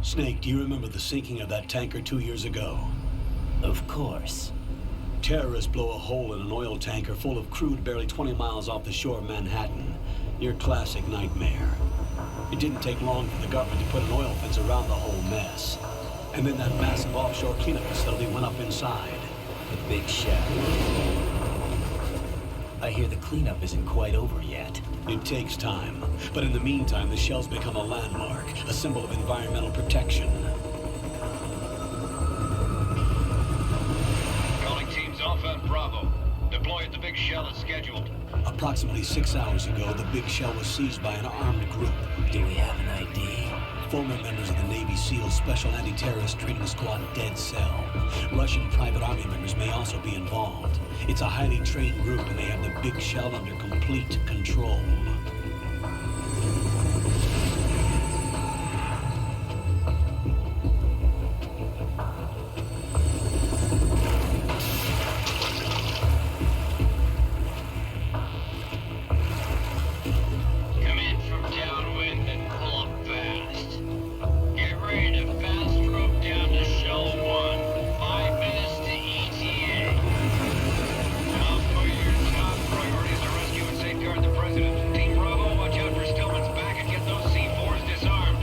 Snake, do you remember the sinking of that tanker 2 years ago? Of course. Terrorists blow a hole in an oil tanker full of crude barely 20 miles off the shore of Manhattan. Your classic nightmare. It didn't take long for the government to put an oil fence around the whole mess. And then that massive offshore cleanup facility went up inside. The big shell. I hear the cleanup isn't quite over yet. It takes time, but in the meantime, the shell's become a landmark, a symbol of environmental protection. Calling teams Alpha and Bravo. Deploy at the big shell as scheduled. Approximately 6 hours ago, the big shell was seized by an armed group. Do we have an ID? Former members of the Navy SEAL Special Anti-Terrorist Training Squad Dead Cell. Russian private army members may also be involved. It's a highly trained group and they have the big shell under complete control. Come in from downwind and pull up fast. Get ready to fast rope down to Shell 1. 5 minutes to ETA. Now for your top priorities to rescue and safeguard the president. Team Bravo, watch out for Stillman's back and get those C4s disarmed.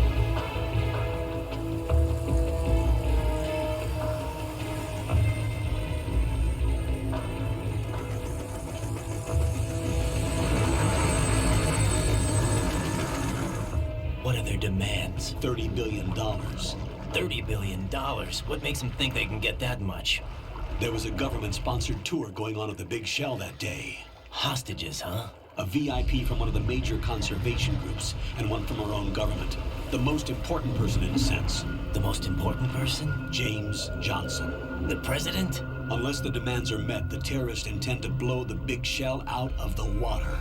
What are their demands? $30 billion. $30 billion? What makes them think they can get that much? There was a government-sponsored tour going on at the big shell that day. Hostages, huh? A VIP from one of the major conservation groups, and one from our own government. The most important person in a sense. The most important person? James Johnson. The president? Unless the demands are met, the terrorists intend to blow the big shell out of the water.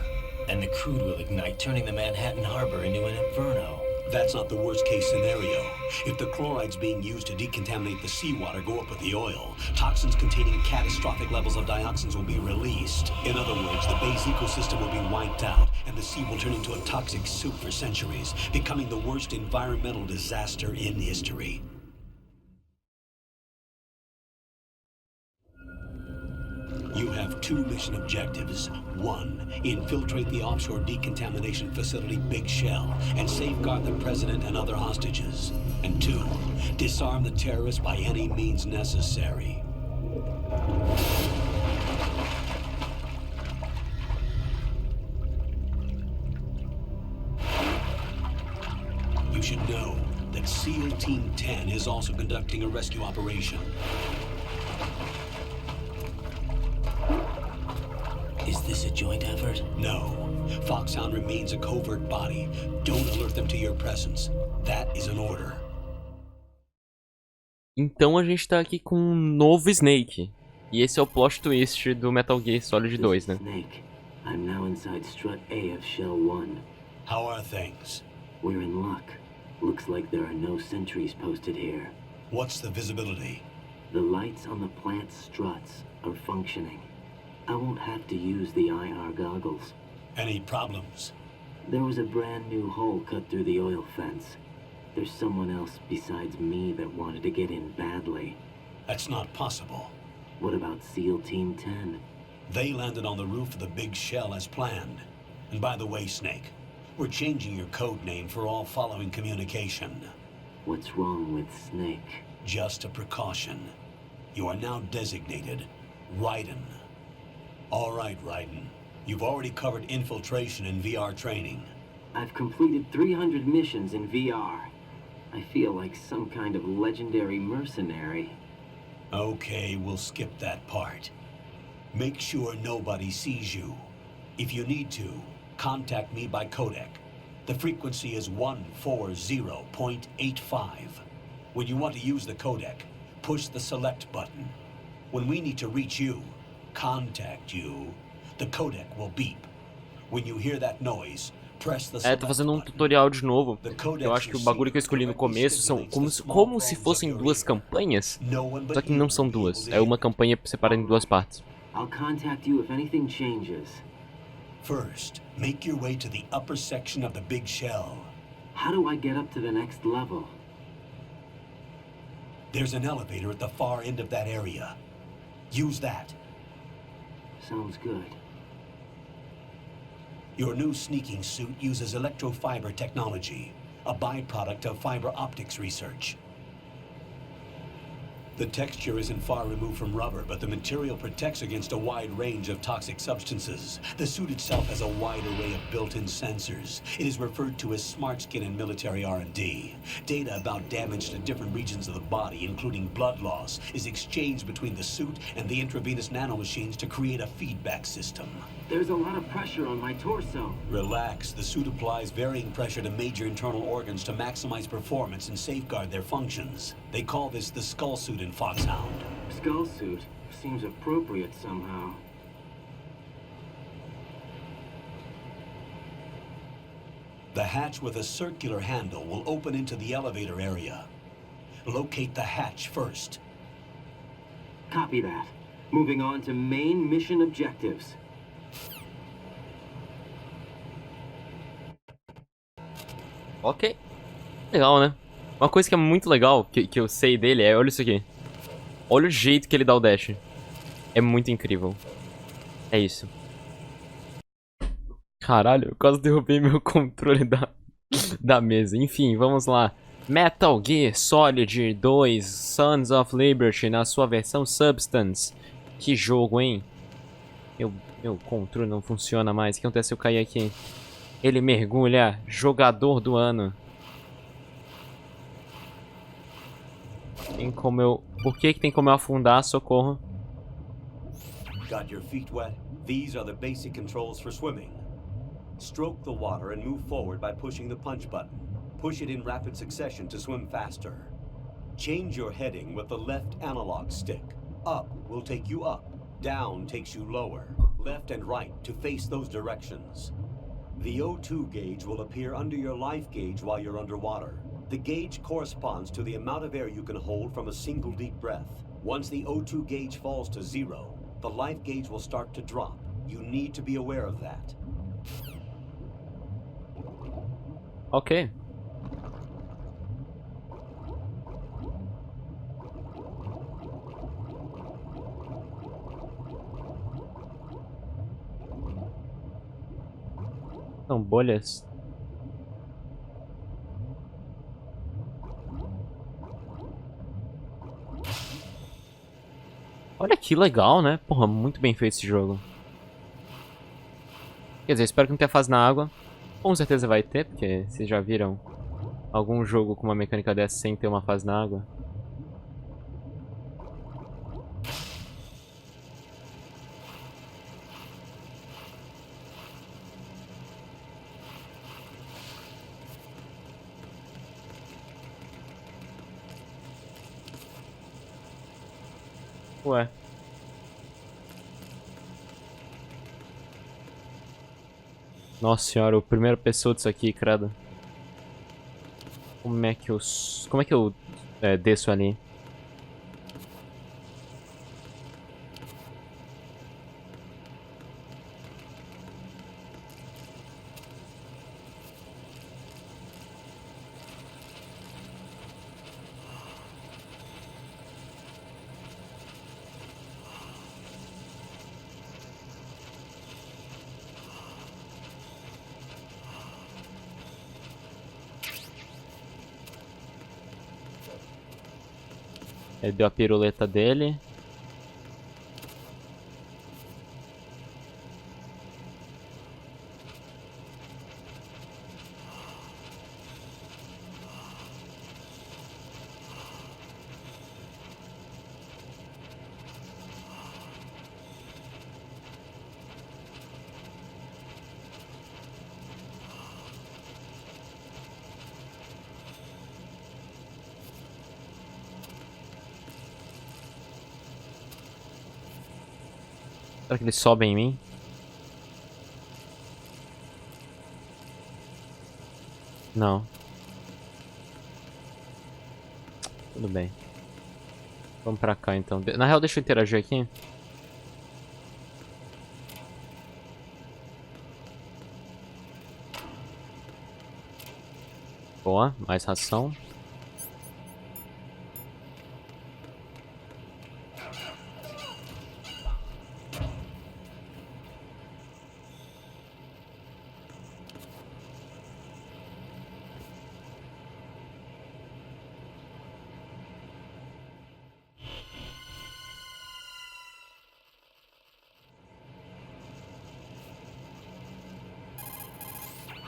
And the crude will ignite, turning the Manhattan Harbor into an inferno. That's not the worst-case scenario. If the chlorides being used to decontaminate the seawater go up with the oil, toxins containing catastrophic levels of dioxins will be released. In other words, the base ecosystem will be wiped out, and the sea will turn into a toxic soup for centuries, becoming the worst environmental disaster in history. You have 2 mission objectives. 1, infiltrate the offshore decontamination facility Big Shell and safeguard the president and other hostages. And 2, disarm the terrorists by any means necessary. You should know that SEAL Team 10 is also conducting a rescue operation. Is this a joint effort? No. Foxhound remains a covert body. Don't alert them to your presence. That is an order. Então a gente tá aqui com um novo Snake. E esse é o plot twist do Metal Gear Solid 2, né? Snake. I'm now inside strut A of Shell 1. How are things? We're in luck. Looks like there are no sentries posted here. What's the visibility? The lights on the plant's struts are functioning. I won't have to use the IR goggles. Any problems? There was a brand new hole cut through the oil fence. There's someone else besides me that wanted to get in badly. That's not possible. What about SEAL Team 10? They landed on the roof of the Big Shell as planned. And by the way, Snake, we're changing your code name for all following communication. What's wrong with Snake? Just a precaution. You are now designated RAIDEN. All right, Raiden. You've already covered infiltration and VR training. I've completed 300 missions in VR. I feel like some kind of legendary mercenary. Okay, we'll skip that part. Make sure nobody sees you. If you need to, contact me by codec. The frequency is 140.85. When you want to use the codec, push the select button. When we need to reach you, contact you, the codec will beep. When you hear that noise, press the select Tô fazendo um button. tutorial de novo. The codec Eu acho que o bagulho que eu escolhi no começo são como se fossem duas campanhas. Só que não são duas. É uma campanha separada em duas partes. I'll contact you if anything changes. First, make your way to the upper section of the Big Shell. How do I get up to the next level? There's an elevator at the far end of that area. Use that. Sounds good. Your new sneaking suit uses electrofiber technology, a byproduct of fiber optics research. The texture isn't far removed from rubber, but the material protects against a wide range of toxic substances. The suit itself has a wide array of built-in sensors. It is referred to as smart skin in military R&D. Data about damage to different regions of the body, including blood loss, is exchanged between the suit and the intravenous nanomachines to create a feedback system. There's a lot of pressure on my torso. Relax. The suit applies varying pressure to major internal organs to maximize performance and safeguard their functions. They call this the skull suit in Foxhound. Skull suit seems appropriate somehow. The hatch with a circular handle will open into the elevator area. Locate the hatch first. Copy that. Moving on to main mission objectives. Ok. Legal, né? Uma coisa que é muito legal, que eu sei dele é... Olha isso aqui. Olha o jeito que ele dá o dash. É muito incrível. É isso. Caralho, eu quase derrubei meu controle da mesa. Enfim, vamos lá. Metal Gear Solid 2 Sons of Liberty na sua versão Substance. Que jogo, hein? Meu controle não funciona mais. O que acontece se eu cair aqui? Ele mergulha. Jogador do ano. Tem como eu... Por que tem como eu afundar? Socorro. Got your feet wet? These are the basic controls for swimming. Stroke the water and move forward by pushing the punch button. Push it in rapid succession to swim faster. Change your heading with the left analog stick. Up will take you up. Down takes you lower. Left and right to face those directions. The O2 gauge will appear under your life gauge while you're underwater. The gauge corresponds to the amount of air you can hold from a single deep breath. Once the O2 gauge falls to 0, the life gauge will start to drop. You need to be aware of that. Ok. São bolhas. Olha que legal, né? Porra, muito bem feito esse jogo. Quer dizer, espero que não tenha fase na água. Com certeza vai ter, porque vocês já viram algum jogo com uma mecânica dessa sem ter uma fase na água. Ué. Nossa senhora, o primeira pessoa disso aqui, credo. Como é que eu desço ali? Ele deu a piruleta dele. Será que ele sobe em mim? Não. Tudo bem. Vamos pra cá então. Na real, deixa eu interagir aqui. Boa, mais ração.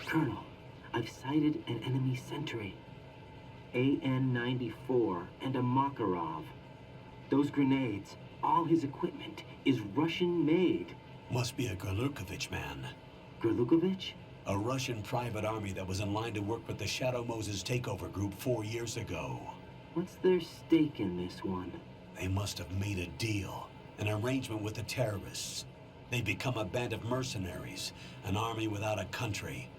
Colonel, I've sighted an enemy sentry. AN-94 and a Makarov. Those grenades, all his equipment, is Russian-made. Must be a Gorlukovich man. Gorlukovich? A Russian private army that was in line to work with the Shadow Moses takeover group 4 years ago. What's their stake in this one? They must have made a deal, an arrangement with the terrorists. They become a band of mercenaries, an army without a country.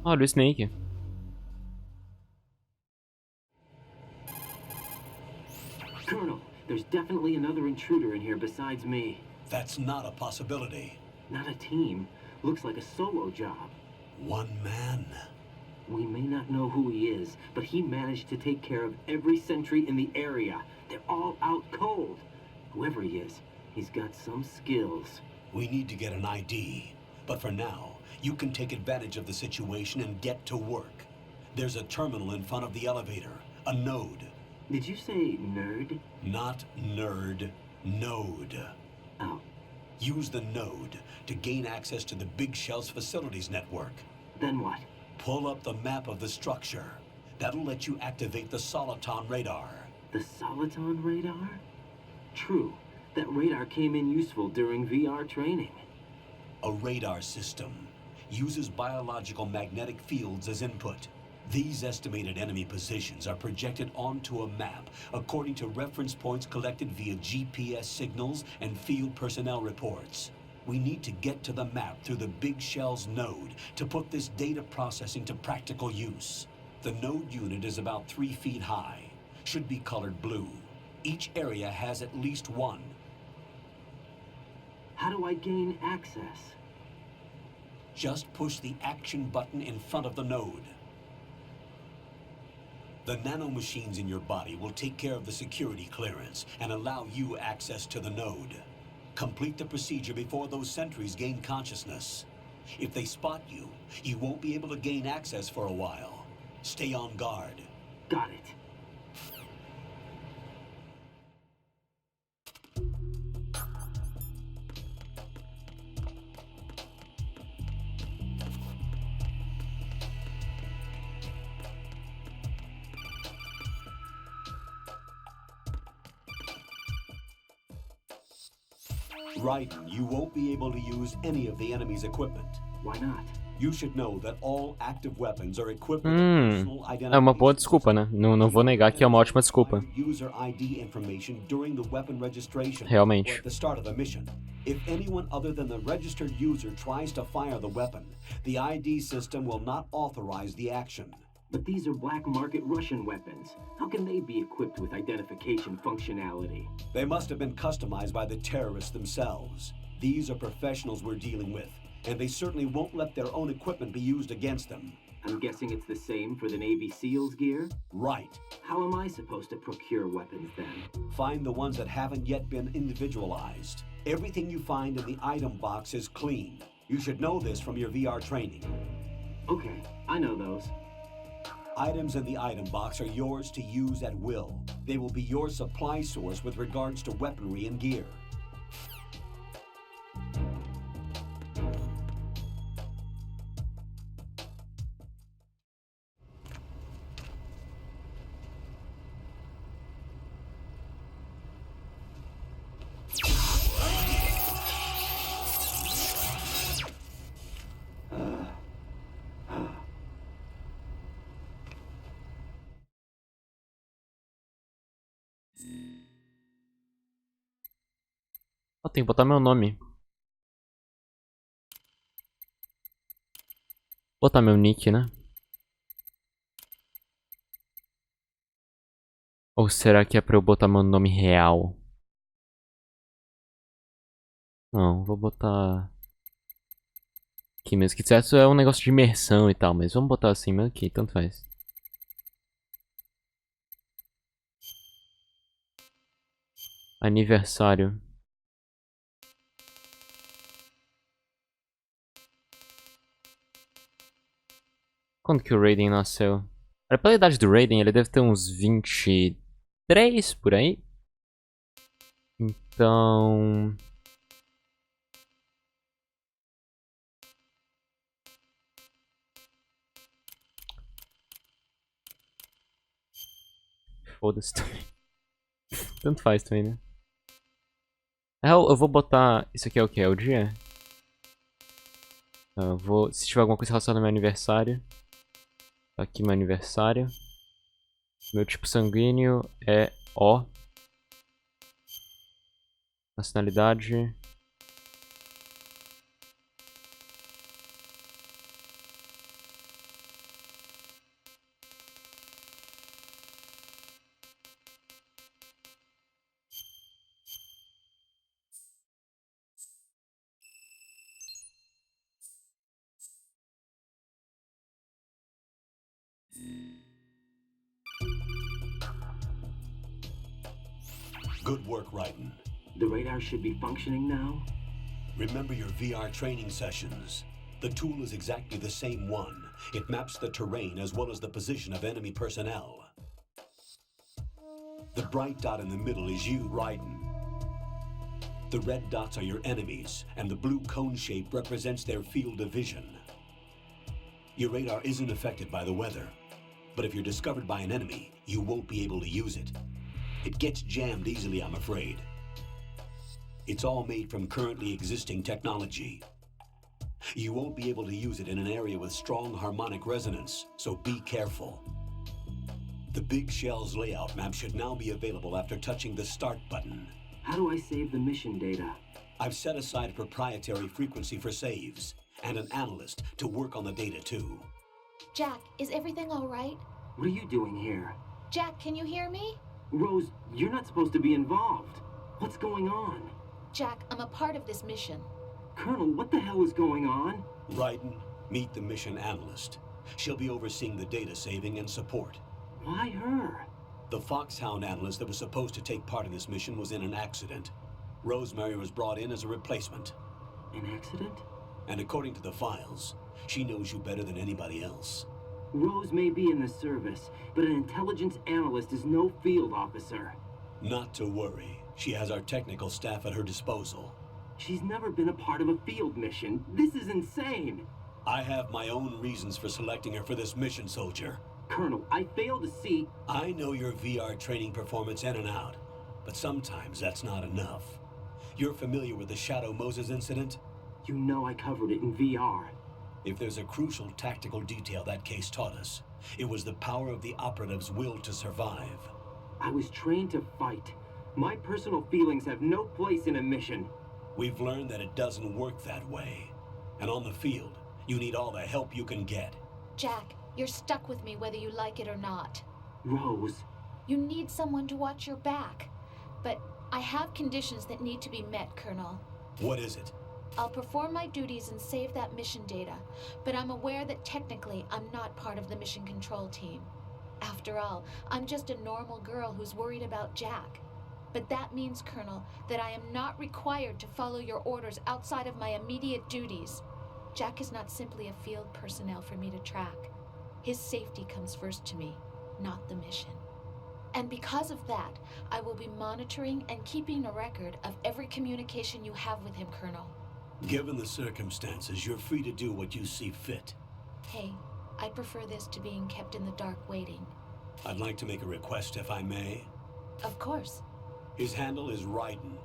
Olha o Snake. Colonel, there's definitely another intruder in here besides me. That's not a possibility. Not a team. Looks like a solo job. One man. We may not know who he is, but he managed to take care of every sentry in the area. They're all out cold. Whoever he is, he's got some skills. We need to get an ID. But for now, you can take advantage of the situation and get to work. There's a terminal in front of the elevator. A node. Did you say nerd? Not nerd. Node. Oh, Use the node to gain access to the Big Shell's facilities network. then what? Pull up the map of the structure. That'll let you activate the Soliton radar. The Soliton radar? True. That radar came in useful during VR training. A radar system uses biological magnetic fields as input. These estimated enemy positions are projected onto a map according to reference points collected via GPS signals and field personnel reports. We need to get to the map through the Big Shell's node to put this data processing to practical use. The node unit is about 3 feet high, should be colored blue. Each area has at least one. How do I gain access? Just push the action button in front of the node. The nanomachines in your body will take care of the security clearance and allow you access to the node. Complete the procedure before those sentries gain consciousness. If they spot you, you won't be able to gain access for a while. Stay on guard. Got it. Raiden, you won't be able to use any of the enemy's equipment. Why not? You should know that all active weapons are equipped with personal É uma boa desculpa, né? Não vou negar que é uma ótima desculpa. User ID information during the weapon registration. Realmente. Or at the start of the mission. If anyone other than the registered user tries to fire the weapon, the ID system will not authorize the action. But these are black market Russian weapons. How can they be equipped with identification functionality? They must have been customized by the terrorists themselves. These are professionals we're dealing with, and they certainly won't let their own equipment be used against them. I'm guessing it's the same for the Navy SEALs gear? Right. How am I supposed to procure weapons then? Find the ones that haven't yet been individualized. Everything you find in the item box is clean. You should know this from your VR training. Okay, I know those. Items in the item box are yours to use at will. They will be your supply source with regards to weaponry and gear. Eu tenho que botar meu nome. Botar meu nick, né? Ou será que é pra eu botar meu nome real? Não, vou botar Aqui mesmo, que certo é um negócio de imersão e tal, mas vamos botar assim mesmo aqui, tanto faz. Aniversário. Quando que o Raiden nasceu? Pela idade do Raiden, ele deve ter uns 23 por aí. Então... Foda-se também. Tanto faz também, né? Eu vou botar... Isso aqui é o que? É o dia? Eu vou... Se tiver alguma coisa relacionada ao meu aniversário. Tá aqui meu aniversário. Meu tipo sanguíneo é O. Nacionalidade. Good work, Raiden. The radar should be functioning now. Remember your VR training sessions. The tool is exactly the same one. It maps the terrain as well as the position of enemy personnel. The bright dot in the middle is you, Raiden. The red dots are your enemies, and the blue cone shape represents their field of vision. Your radar isn't affected by the weather, but if you're discovered by an enemy, you won't be able to use it. It gets jammed easily, I'm afraid. It's all made from currently existing technology. You won't be able to use it in an area with strong harmonic resonance, so be careful. The Big Shell's layout map should now be available after touching the Start button. How do I save the mission data? I've set aside a proprietary frequency for saves, and an analyst to work on the data too. Jack, is everything all right? What are you doing here? Jack, can you hear me? Rose, you're not supposed to be involved. What's going on? Jack, I'm a part of this mission. Colonel, what the hell is going on? Raiden, meet the mission analyst. She'll be overseeing the data saving and support. Why her? The Foxhound analyst that was supposed to take part in this mission was in an accident. Rosemary was brought in as a replacement. An accident? And according to the files, she knows you better than anybody else. Rose may be in the service, but an intelligence analyst is no field officer. Not to worry. She has our technical staff at her disposal. She's never been a part of a field mission. This is insane. I have my own reasons for selecting her for this mission, soldier. Colonel, I fail to see... I know your VR training performance in and out, but sometimes that's not enough. You're familiar with the Shadow Moses incident? You know I covered it in VR. If there's a crucial tactical detail that case taught us, it was the power of the operative's will to survive. I was trained to fight. My personal feelings have no place in a mission. We've learned that it doesn't work that way. And on the field, you need all the help you can get. Jack, you're stuck with me whether you like it or not. Rose. You need someone to watch your back. But I have conditions that need to be met, Colonel. What is it? I'll perform my duties and save that mission data, but I'm aware that technically I'm not part of the mission control team. After all, I'm just a normal girl who's worried about Jack. But that means, Colonel, that I am not required to follow your orders outside of my immediate duties. Jack is not simply a field personnel for me to track. His safety comes first to me, not the mission. And because of that, I will be monitoring and keeping a record of every communication you have with him, Colonel. Given the circumstances, you're free to do what you see fit. Hey, I prefer this to being kept in the dark waiting. I'd like to make a request, if I may. Of course. His handle is Raiden.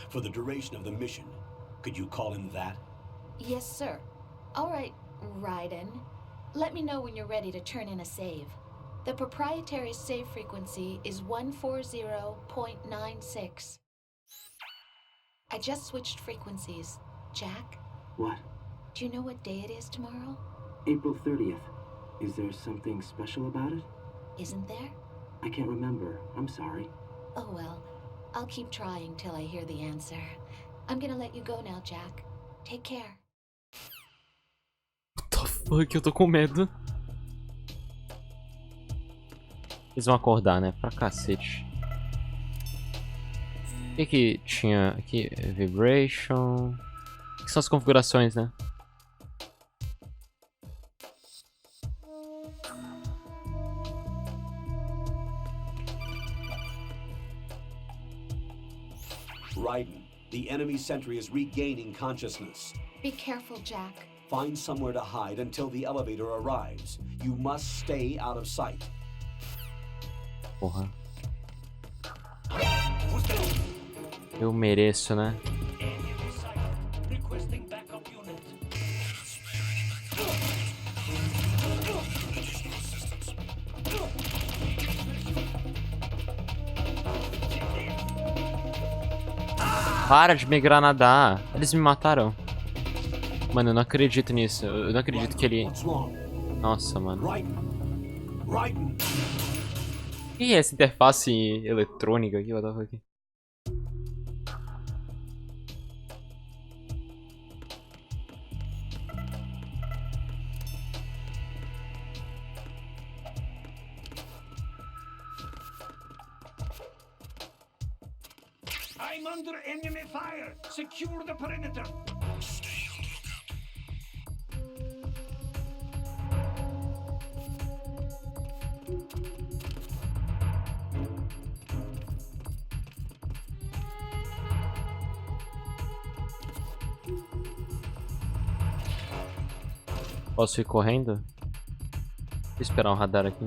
For the duration of the mission, could you call him that? Yes, sir. All right, Raiden. Let me know when you're ready to turn in a save. The proprietary save frequency is 140.96. I just switched frequencies. Jack, What? do you know what day it is tomorrow? April 30th. Is there something special about it? Isn't there? I can't remember. I'm sorry. Oh well, I'll keep trying till I hear the answer. I'm gonna let you go now, Jack. Take care. fuck, eu tô com medo. Eles vão acordar, né? Pra cacete. O que tinha aqui? Vibration. O que são as configurações, né? Raiden, the enemy sentry is regaining consciousness. Be careful, Jack. Find somewhere to hide until the elevator arrives. You must stay out of sight. Porra. Eu mereço, né? Para de me granadar. Eles me mataram. Mano, eu não acredito nisso. Eu não acredito que ele... What's wrong? Nossa, mano. Raiden. Raiden. O que é essa interface eletrônica aqui? What the fuck? I'm under enemy fire. Secure the perimeter. Posso ir correndo? Vou esperar um radar aqui.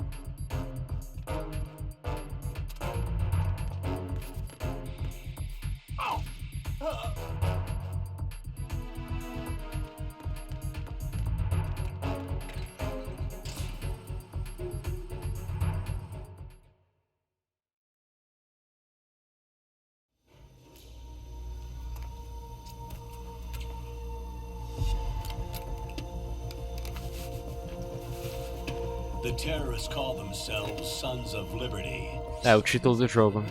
The terrorists call themselves Sons of Liberty. É o título do jogo.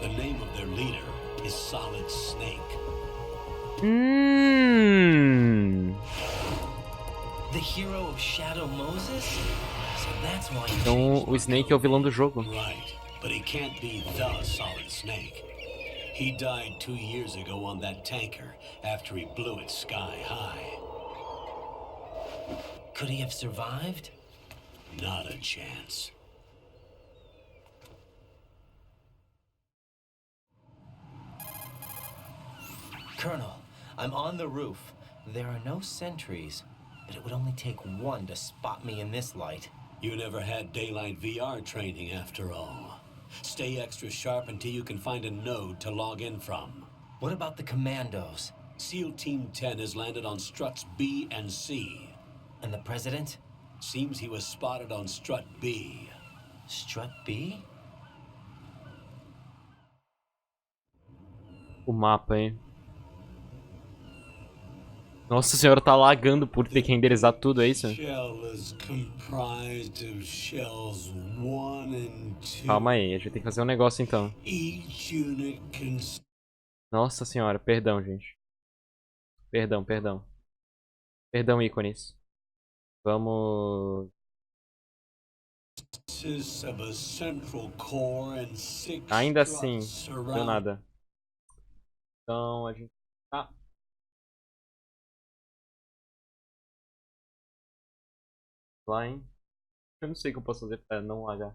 The name of their leader is Solid Snake. The hero of Shadow Moses? So that's why you Então o Snake é o vilão do jogo. Right, but he can't be the Solid Snake. He died 2 years ago on that tanker after he blew it sky high. Could he have survived? Not a chance. Colonel, I'm on the roof. There are no sentries, but it would only take one to spot me in this light. You never had daylight VR training after all. Stay extra sharp until you can find a node to log in from. What about the commandos? SEAL Team 10 has landed on struts B and C. And the president? Seems he was spotted on strut B. Strut B? O mapa, hein? Nossa senhora, tá lagando por ter que renderizar tudo, é isso? Shell is comprised of shells 1 and 2. Calma aí, a gente tem que fazer um negócio então. Each unit Nossa senhora, perdão, gente. Perdão, perdão. Perdão, ícones. Vamos... consists of a central core and 6 Ainda assim, struts não deu surround- nada. Então a gente... Ah. Line. Eu não sei o que eu posso fazer pra não lagar.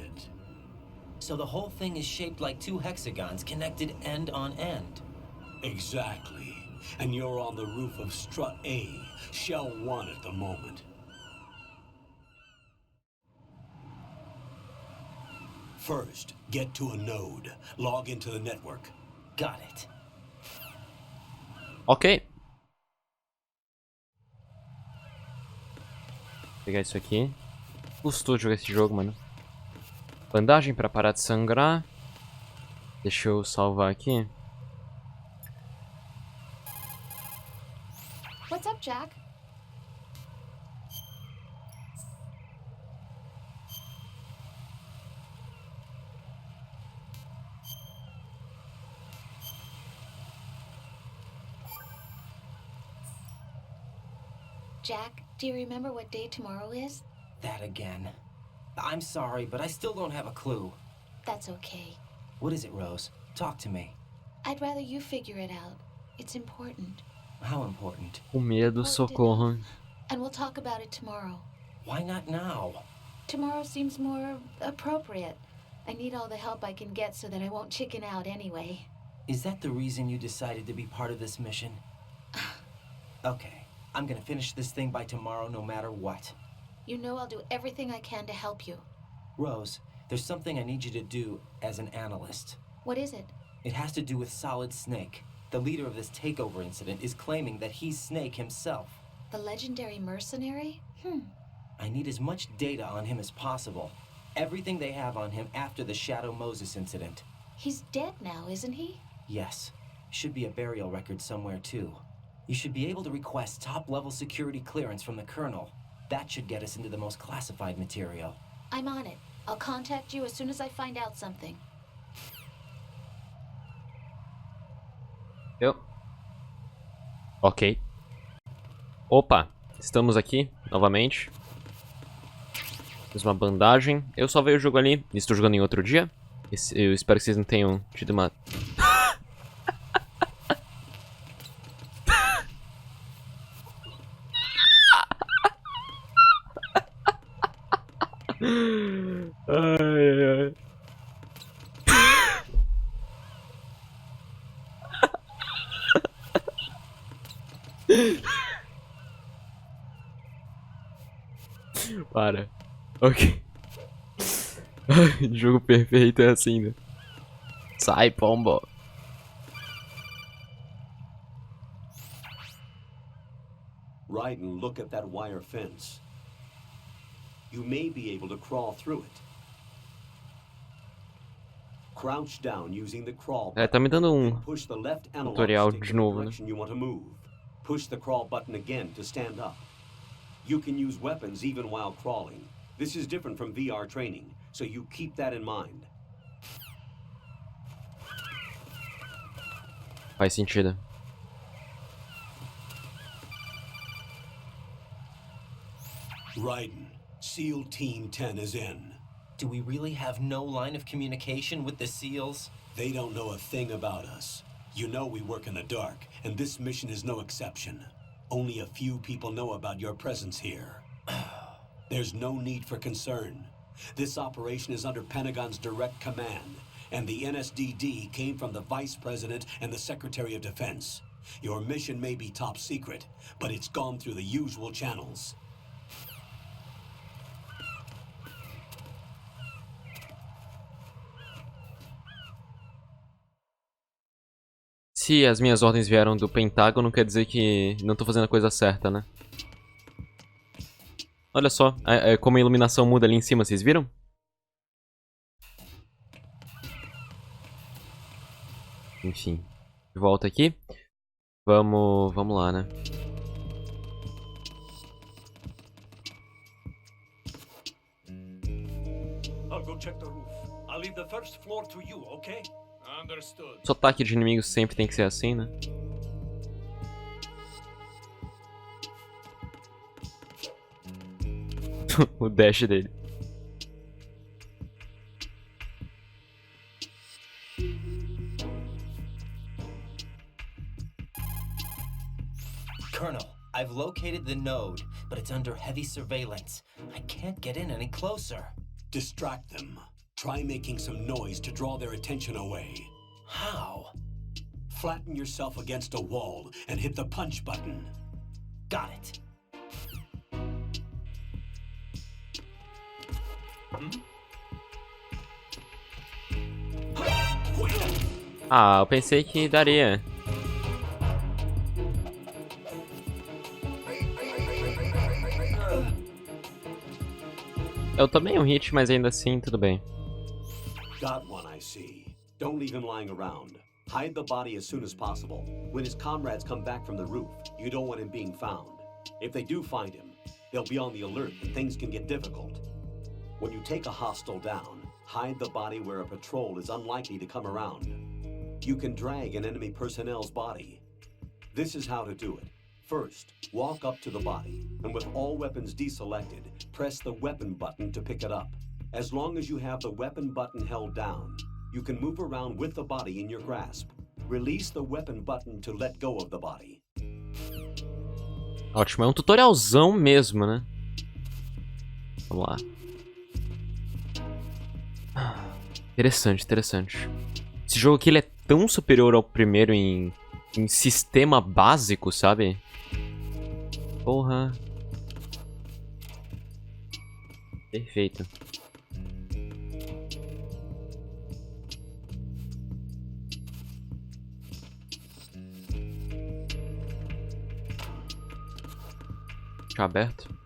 it. So the whole thing is shaped like two hexagons connected end on end. Exactly. And you're on the roof of strut A, shell 1 at the moment. First, get to a node. Log into the network. Got it. Ok. Vou pegar isso aqui. Custou jogar esse jogo, mano. Bandagem pra parar de sangrar. Deixa eu salvar aqui. What's up, Jack? Jack, do you remember what day tomorrow is? That again. I'm sorry, but I still don't have a clue. That's okay. What is it, Rose? Talk to me. I'd rather you figure it out. It's important. How important? Com medo, socorro. And we'll talk about it tomorrow. Why not now? Tomorrow seems more appropriate. I need all the help I can get so that I won't chicken out anyway. Is that the reason you decided to be part of this mission? Okay, I'm gonna finish this thing by tomorrow no matter what. You know I'll do everything I can to help you. Rose, there's something I need you to do as an analyst. What is it? It has to do with Solid Snake. The leader of this takeover incident is claiming that he's Snake himself. The legendary mercenary? I need as much data on him as possible. Everything they have on him after the Shadow Moses incident. He's dead now, isn't he? Yes. Should be a burial record somewhere, too. You should be able to request top-level security clearance from the Colonel. That should get us into the most classified material. I'm on it. I'll contact you as soon as I find out something. Ok. Opa, estamos aqui novamente. Fiz uma bandagem. Eu só veio o jogo ali. Estou jogando em outro dia. Eu espero que vocês não tenham tido uma... Ai, ai, ai. Para. Ok. Jogo perfeito é assim, né? Sai, pombo. Raiden, look at that wire fence. You may be able to crawl through it. Crouch down using the crawl button. Tá me dando um Push the left analog tutorial stick de in the novo, né? direction you want to move. Push the crawl button again to stand up. You can use weapons even while crawling. This is different from VR training, so you keep that in mind. Faz sentido. Raiden, SEAL Team 10 is in. Do we really have no line of communication with the SEALs? They don't know a thing about us. You know we work in the dark, and this mission is no exception. Only a few people know about your presence here. There's no need for concern. This operation is under Pentagon's direct command, and the NSDD came from the Vice President and the Secretary of Defense. Your mission may be top secret, but it's gone through the usual channels. Se as minhas ordens vieram do Pentágono, quer dizer que não tô fazendo a coisa certa, né? Olha só, como a iluminação muda ali em cima, vocês viram? Enfim, de volta aqui. Vamos lá, né? I'll go check the roof. I'll leave the first floor to you, okay? Understood. O ataque de inimigos sempre tem que ser assim, né? O dash dele. Colonel, I've located the node, but it's under heavy surveillance. I can't get in any closer. Distract them. Try making some noise to draw their attention away. How? Flatten yourself against a wall and hit the punch button. Got it. Ah, eu pensei que daria. Eu tomei um hit, mas ainda assim, tudo bem. Got one, I see. Don't leave him lying around. Hide the body as soon as possible. When his comrades come back from the roof, you don't want him being found. If they do find him, they'll be on the alert and things can get difficult. When you take a hostile down, hide the body where a patrol is unlikely to come around. You can drag an enemy personnel's body. This is how to do it. First, walk up to the body, and with all weapons deselected, press the weapon button to pick it up. As long as you have the weapon button held down, you can move around with the body in your grasp. Release the weapon button to let go of the body. Ótimo, é um tutorialzão mesmo, né? Vamos lá. Interessante, interessante. Esse jogo aqui ele é tão superior ao primeiro em sistema básico, sabe? Porra. Perfeito. Deixa aberto.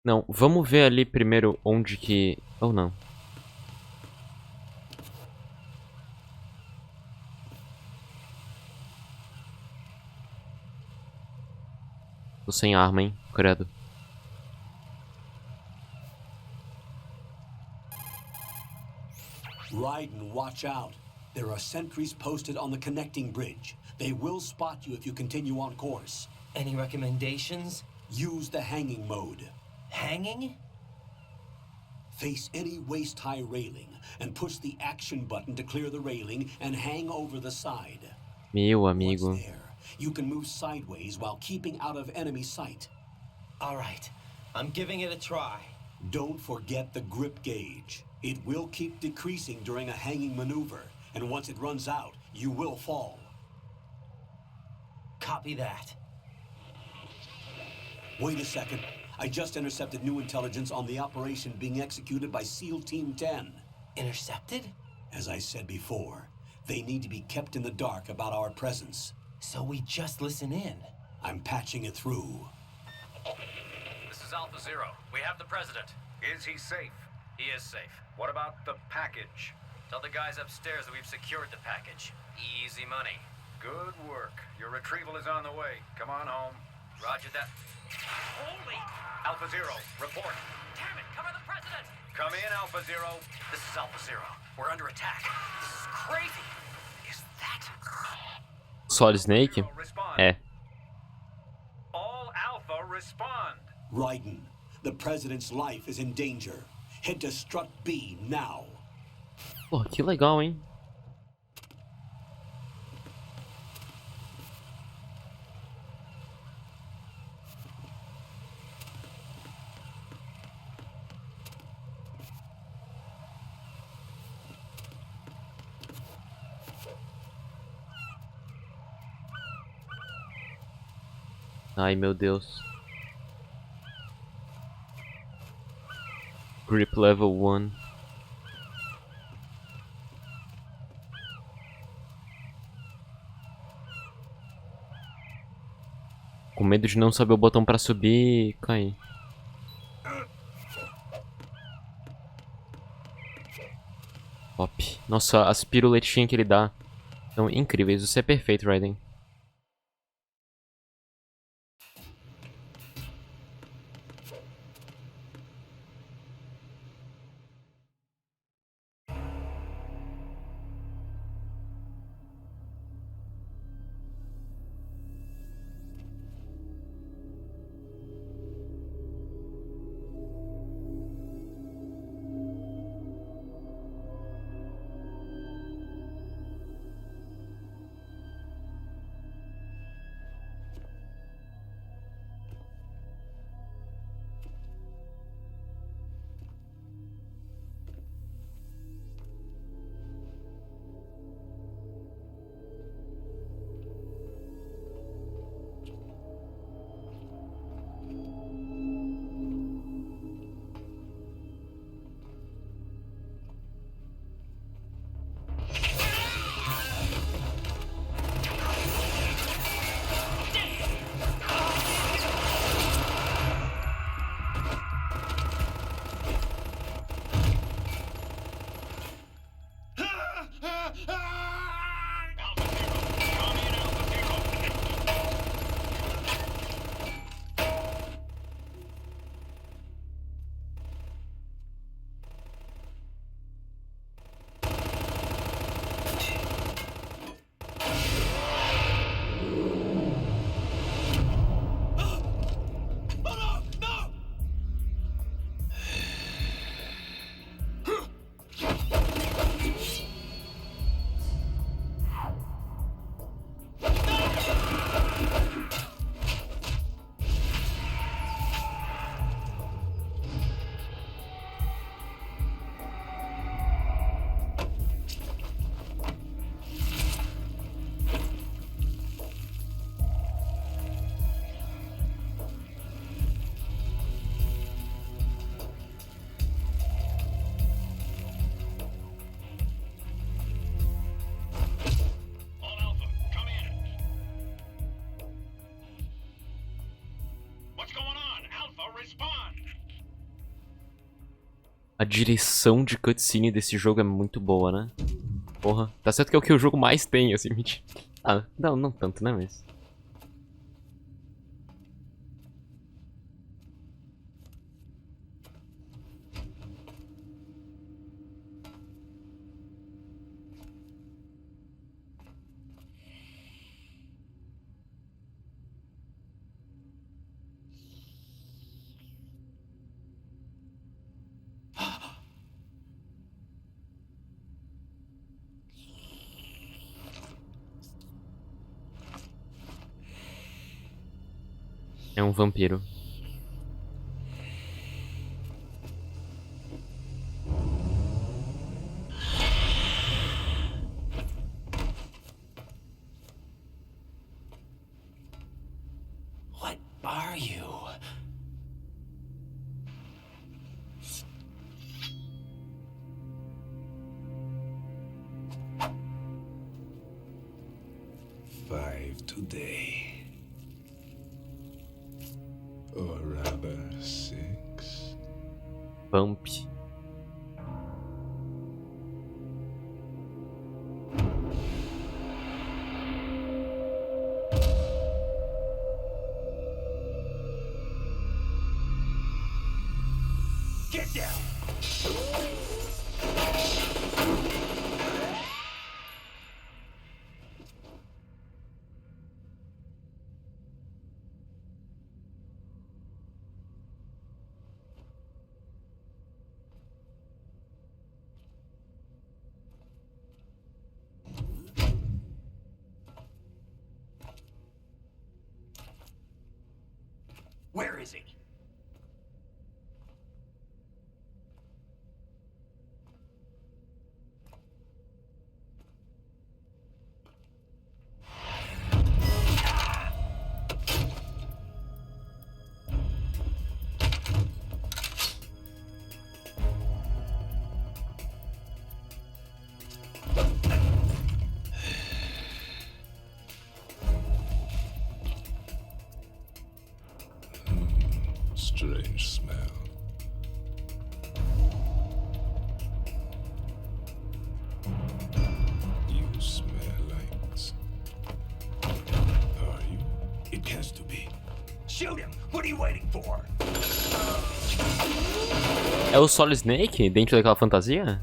Não, vamos ver ali primeiro onde que... Ou não. Tô sem arma, hein? Credo. Raiden, watch out. There are sentries posted on the connecting bridge. They will spot you if you continue on course. Any recommendations? Use the hanging mode. Hanging? Face any waist-high railing and push the action button to clear the railing and hang over the side. Meu amigo. Once there, you can move sideways while keeping out of enemy sight. All right, I'm giving it a try. Don't forget the grip gauge. It will keep decreasing during a hanging maneuver, and once it runs out, you will fall. Copy that. Wait a second. I just intercepted new intelligence on the operation being executed by SEAL Team 10. Intercepted? As I said before, they need to be kept in the dark about our presence. So we just listen in. I'm patching it through. This is Alpha Zero. We have the president. Is he safe? He is safe. What about the package? Tell the guys upstairs that we've secured the package. Easy money. Good work. Your retrieval is on the way. Come on home. Roger that. Holy! Alpha Zero, report. Damn it, cover the president! Come in, Alpha Zero. This is Alpha Zero. We're under attack. This is crazy. Is that... Solid Snake? Zero, respond. É. All Alpha, respond. Raiden, the president's life is in danger. Head to Strut B now. Pô, que legal, hein? Ai, meu Deus. Grip level 1. Com medo de não saber o botão pra subir e cair. Top. Nossa, as piruletinhas que ele dá são incríveis. Você é perfeito, Raiden. A direção de cutscene desse jogo é muito boa, né? Porra, tá certo que é o que o jogo mais tem, assim, mentira. Ah, não tanto, né, mas... É um vampiro. What are you? Five today. Or rather, 6. Vamp. Get down! Where is he? Strange smell. You smell like... Are you? It has to be. Shoot him! What are you waiting for? É o Solid Snake dentro daquela fantasia?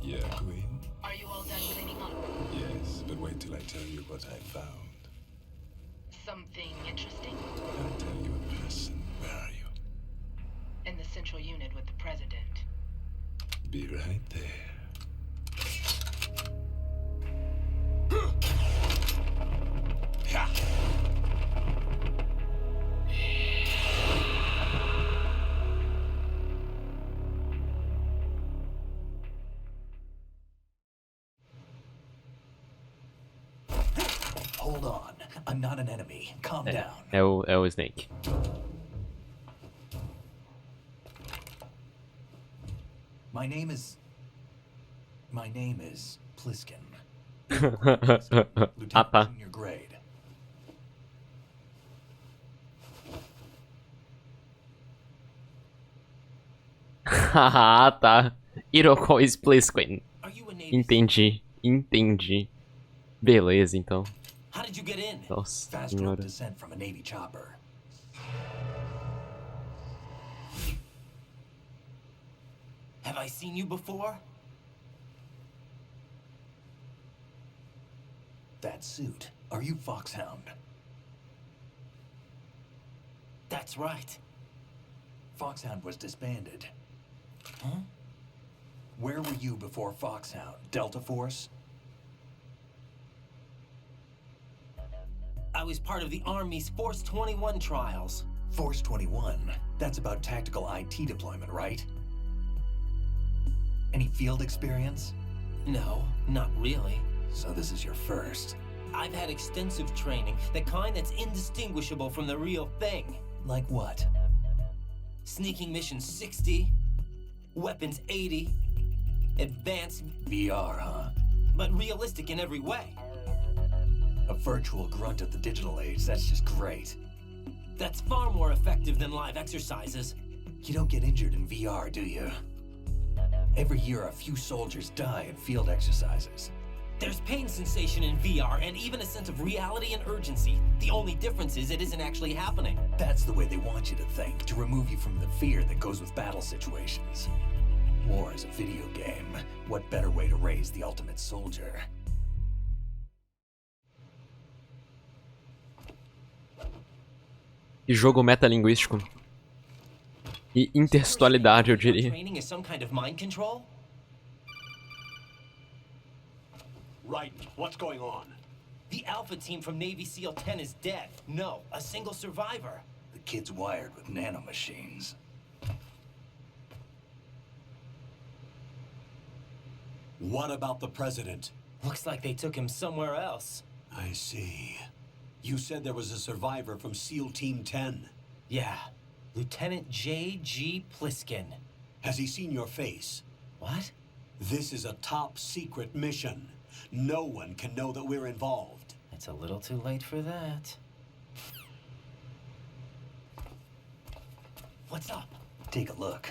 Yeah, Queen? Are you all done cleaning up? Yes, but wait till I tell you what I found. Something interesting? I'll tell you in person. Where are you? In the central unit with the president. Be right there. Hold on. I'm not an enemy. Calm down. É o Snake. My name is Pliskin. Ah, tá. Junior grade. Ah, tá. Iroquois Pliskin. Are you a Navy? Entendi. Beleza, então. How did you get in? Nossa Fast rope senhora. descent from a Navy chopper. Have I seen you before? That suit. Are you Foxhound? That's right. Foxhound was disbanded. Huh? Where were you before Foxhound? Delta Force? I was part of the Army's Force 21 trials. Force 21. That's about tactical IT deployment, right? Any field experience? No, not really. So this is your first. I've had extensive training, the kind that's indistinguishable from the real thing. Like what? Sneaking mission 60, weapons 80, advanced, VR, huh? but realistic in every way. A virtual grunt of the digital age. That's just great. That's far more effective than live exercises. You don't get injured in VR, do you? Every year, a few soldiers die in field exercises. There's pain sensation in VR and even a sense of reality and urgency. The only difference is it isn't actually happening. That's the way they want you to think, to remove you from the fear that goes with battle situations. War is a video game. What better way to raise the ultimate soldier? E jogo metalinguístico. E intertextualidade, eu diria. Training is some kind of mind control? Raiden, what's going on? The Alpha team from Navy SEAL 10 is dead. No, a single survivor. The kid's wired with nanomachines. What about the president? Looks like they took him somewhere else. I see. You said there was a survivor from SEAL Team 10. Yeah, Lieutenant J.G. Pliskin. Has he seen your face? What? This is a top secret mission. No one can know that we're involved. It's a little too late for that. What's up? Take a look.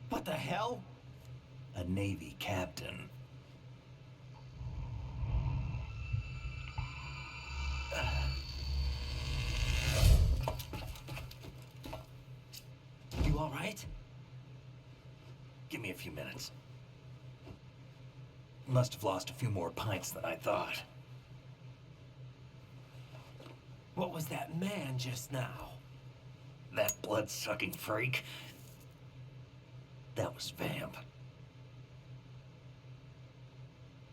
What the hell? A Navy captain. You all right? Give me a few minutes. Must have lost a few more pints than I thought. What was that man just now? That blood-sucking freak? That was Vamp.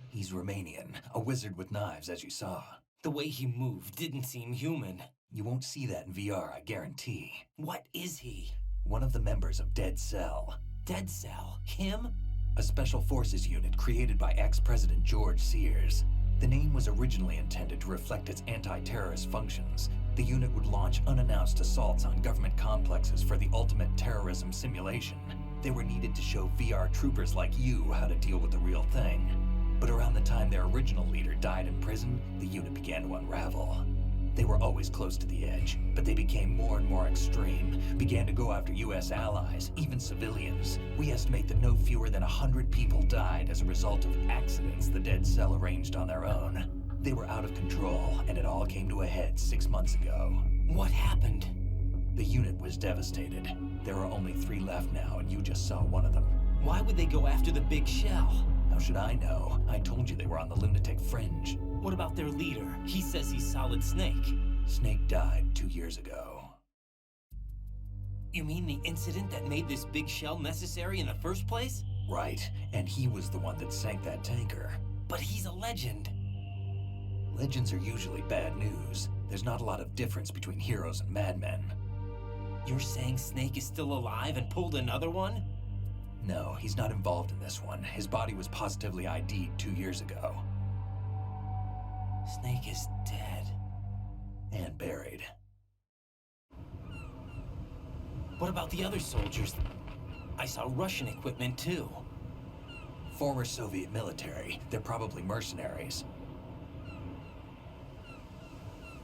He's Romanian, a wizard with knives, as you saw. The way he moved didn't seem human. You won't see that in VR, I guarantee. What is he? One of the members of Dead Cell. Dead Cell? Him? A special forces unit created by ex-President George Sears. The name was originally intended to reflect its anti-terrorist functions. The unit would launch unannounced assaults on government complexes for the ultimate terrorism simulation. They were needed to show VR troopers like you how to deal with the real thing. But around the time their original leader died in prison, the unit began to unravel. They were always close to the edge, but they became more and more extreme, began to go after US allies, even civilians. We estimate that no fewer than 100 people died as a result of accidents the Dead Cell arranged on their own. They were out of control, and it all came to a head 6 months ago. What happened? The unit was devastated. There are only 3 left now, and you just saw one of them. Why would they go after the big shell? How should I know? I told you they were on the lunatic fringe. What about their leader? He says he's Solid Snake. Snake died 2 years ago. You mean the incident that made this big shell necessary in the first place? Right, and he was the one that sank that tanker. But he's a legend. Legends are usually bad news. There's not a lot of difference between heroes and madmen. You're saying Snake is still alive and pulled another one? No, he's not involved in this one. His body was positively ID'd 2 years ago. Snake is dead. And buried. What about the other soldiers? I saw Russian equipment too. Former Soviet military. They're probably mercenaries.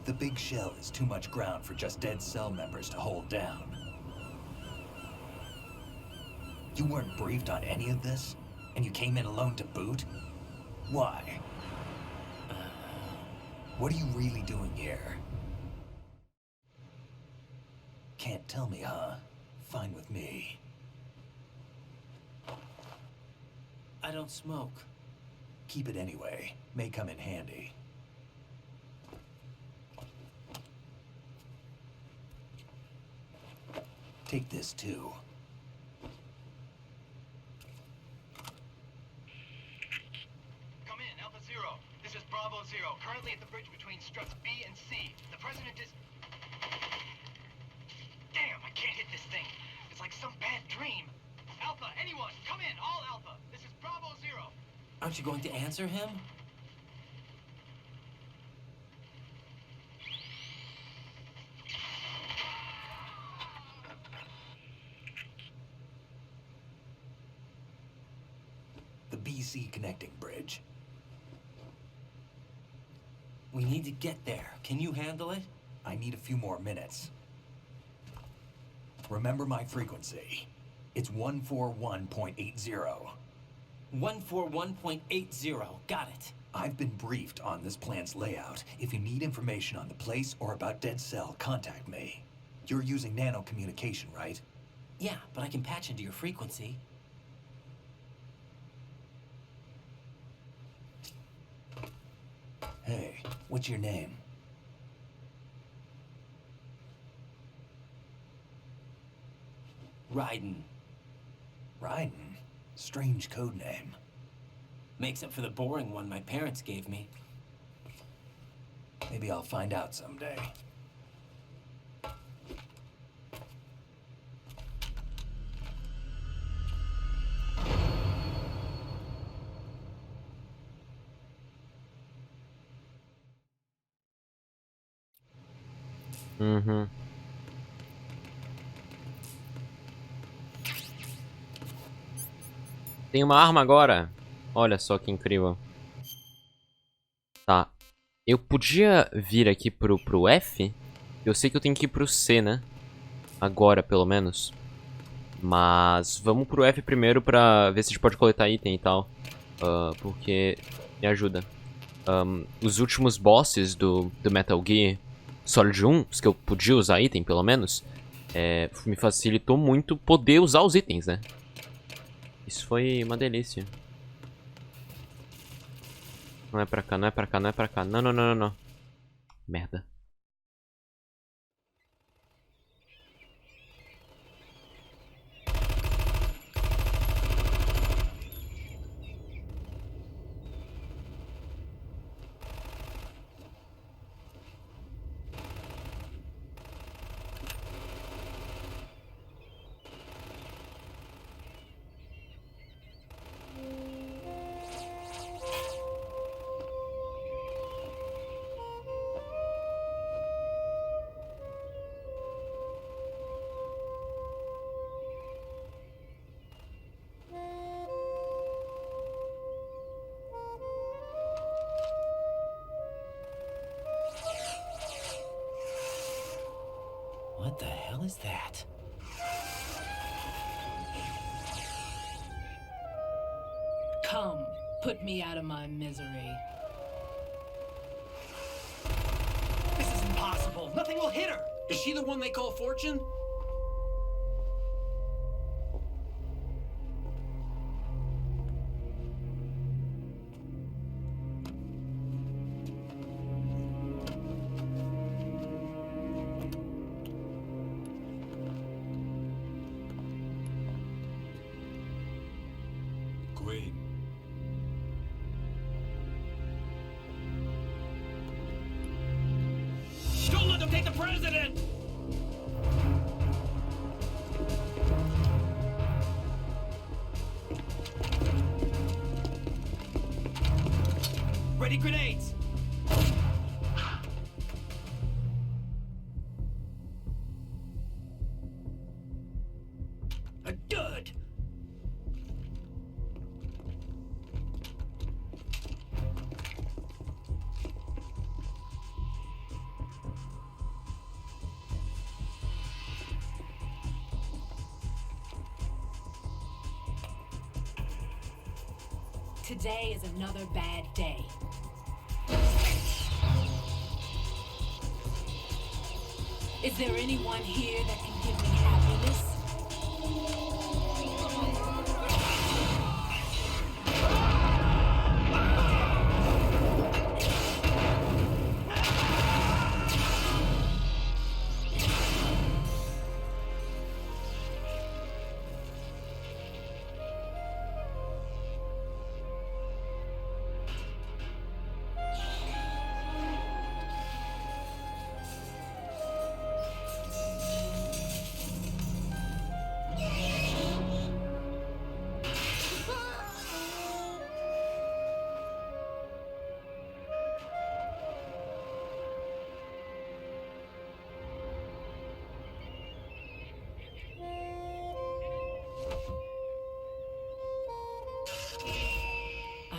The big shell is too much ground for just Dead Cell members to hold down. You weren't briefed on any of this? And you came in alone to boot? Why? What are you really doing here? Can't tell me, huh? Fine with me. I don't smoke. Keep it anyway. May come in handy. Take this too. Come in, Alpha Zero. This is Bravo Zero, currently at the bridge between struts B and C. The president is... Damn, I can't hit this thing. It's like some bad dream. Alpha, anyone, come in, all Alpha. This is Bravo Zero. Aren't you going to answer him? B-C connecting bridge. We need to get there. Can you handle it? I need a few more minutes. Remember my frequency. It's 141.80. 141.80. Got it. I've been briefed on this plan's layout. If you need information on the place or about Dead Cell, contact me. You're using nano communication, right? Yeah, but I can patch into your frequency. Hey, what's your name? RAIDEN. RAIDEN? Strange code name. Makes up for the boring one my parents gave me. Maybe I'll find out someday. Uhum. Tem uma arma agora. Olha só que incrível. Tá. Eu podia vir aqui pro F? Eu sei que eu tenho que ir pro C, né? Agora, pelo menos. Mas vamos pro F primeiro pra ver se a gente pode coletar item e tal. Porque me ajuda. Os últimos bosses do Metal Gear Solid 1, os que eu podia usar item, pelo menos, me facilitou muito poder usar os itens, né? Isso foi uma delícia. Não é pra cá, não é pra cá, não é pra cá. Não, não, não, não, não. Merda. What the hell is that? Come, put me out of my misery. This is impossible. Nothing will hit her. Is she the one they call Fortune? Queen. Don't let them take the president! Ready grenades! Good! Today is another bad day. Is there anyone here that can give me happiness?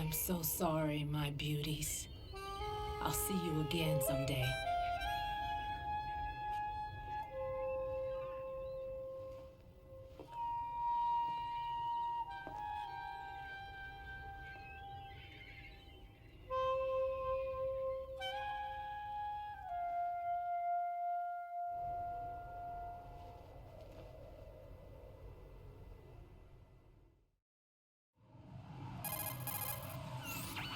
I'm so sorry, my beauties. I'll see you again someday.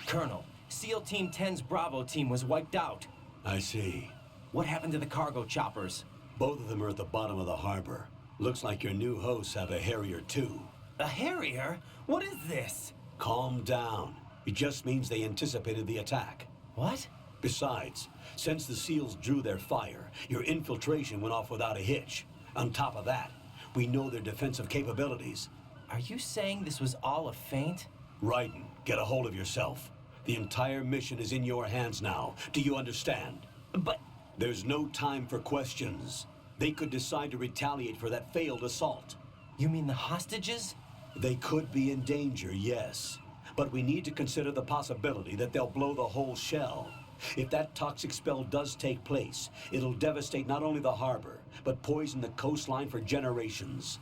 Colonel, SEAL Team 10's Bravo team was wiped out. I see. What happened to the cargo choppers? Both of them are at the bottom of the harbor. Looks like your new hosts have a Harrier too. A Harrier? What is this? Calm down. It just means they anticipated the attack. What? Besides, since the SEALs drew their fire, your infiltration went off without a hitch. On top of that, we know their defensive capabilities. Are you saying this was all a feint? Raiden, get a hold of yourself. The entire mission is in your hands now. Do you understand? But... There's no time for questions. They could decide to retaliate for that failed assault. You mean the hostages? They could be in danger, yes. But we need to consider the possibility that they'll blow the whole shell. If that toxic spell does take place, it'll devastate not only the harbor, but poison the coastline for generations.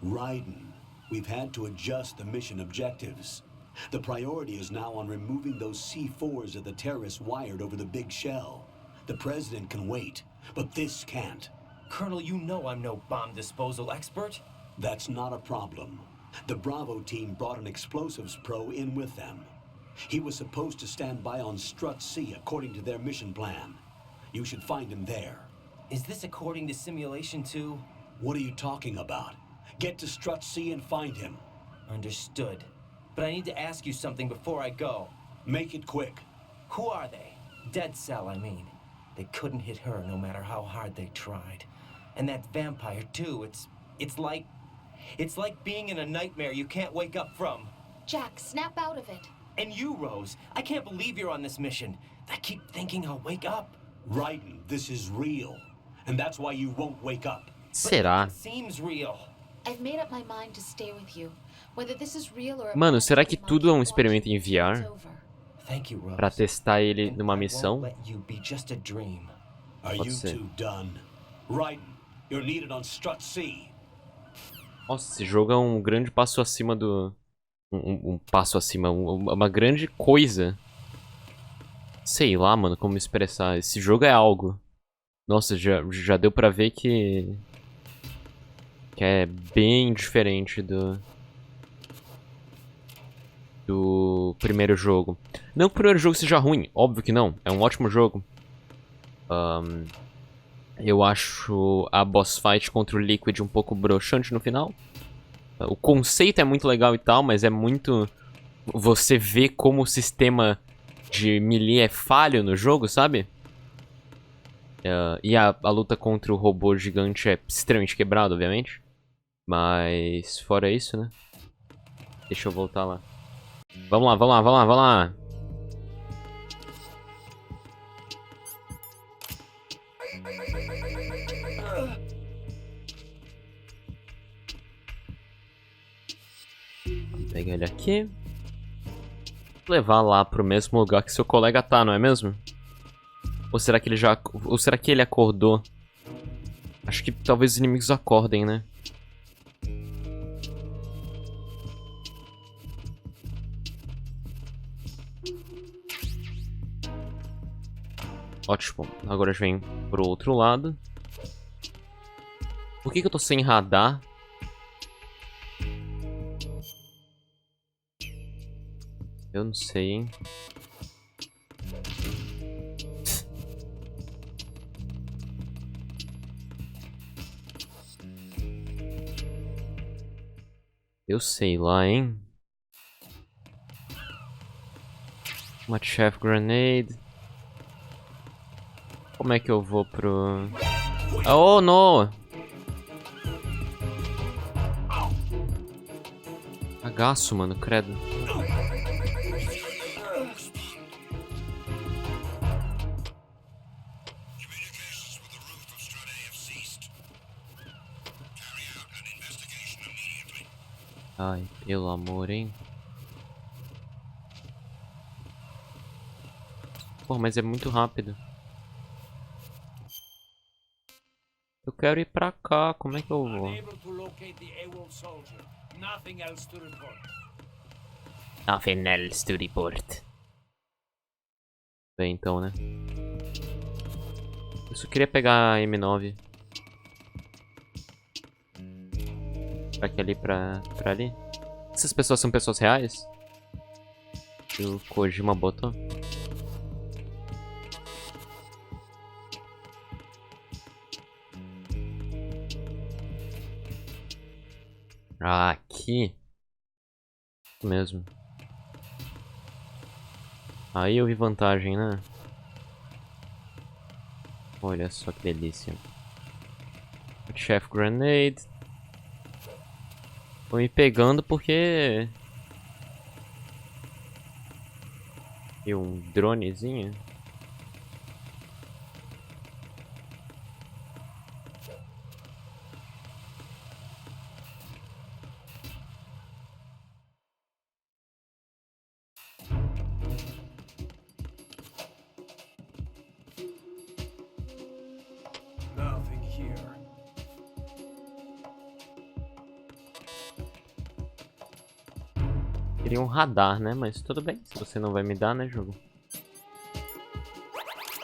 Raiden, we've had to adjust the mission objectives. The priority is now on removing those C4s that the terrorists wired over the big shell. The president can wait, but this can't. Colonel, you know I'm no bomb disposal expert. That's not a problem. The Bravo team brought an explosives pro in with them. He was supposed to stand by on Strut C according to their mission plan. You should find him there. Is this according to Simulation 2? What are you talking about? Get to Strut C and find him. Understood. But I need to ask you something before I go. Make it quick. Who are they? Dead Cell, I mean. They couldn't hit her no matter how hard they tried. And that vampire, too, it's like being in a nightmare you can't wake up from. Jack, snap out of it. And you, Rose, I can't believe you're on this mission. I keep thinking I'll wake up. Raiden, this is real. And that's why you won't wake up. Será? It seems real. I've made up my mind to stay with you. Whether this is real or Mano, será que tudo é um experimento em VR? Thank you, Rose. Pra testar ele numa missão? Let you be just a dream. Are Pode you ser. two done? Raiden, you're needed on Strut C. Nossa, esse jogo é um grande passo acima do... Um passo acima, uma grande coisa. Sei lá, mano, como expressar. Esse jogo é algo. Nossa, já deu pra ver que é bem diferente do primeiro jogo. Não que o primeiro jogo seja ruim, óbvio que não. É um ótimo jogo. Eu acho a boss fight contra o Liquid um pouco broxante no final. O conceito é muito legal e tal, mas é muito... Você vê como o sistema de melee é falho no jogo, sabe? E a luta contra o robô gigante é extremamente quebrada, obviamente. Mas fora isso, né? Deixa eu voltar lá. Vamos lá, vamos lá, vamos lá, vamos lá. Vamos pegar ele aqui. Levar lá pro mesmo lugar que seu colega tá, não é mesmo? Ou será que ele já... Ou será que ele acordou? Acho que talvez os inimigos acordem, né? Ótimo. Agora a gente vem pro outro lado. Por que eu tô sem radar? Eu não sei, hein? Eu sei lá, hein? Uma chef grenade. Como é que eu vou pro... Oh, não! Cagaço, mano, credo. Ai, pelo amor, hein? Pô, mas é muito rápido. Eu quero ir pra cá, como é que eu vou? Nothing else to report. Bem, então, né? Eu só queria pegar a M9. Pra que ali, pra ali? Essas pessoas são pessoas reais? Que o Kojima botou? Ah, aqui? Isso mesmo. Aí eu vi vantagem, né? Olha só que delícia. Chef Grenade. Tô me pegando porque... E um dronezinho. Queria um radar, né? Mas tudo bem. Se você não vai me dar, né, jogo?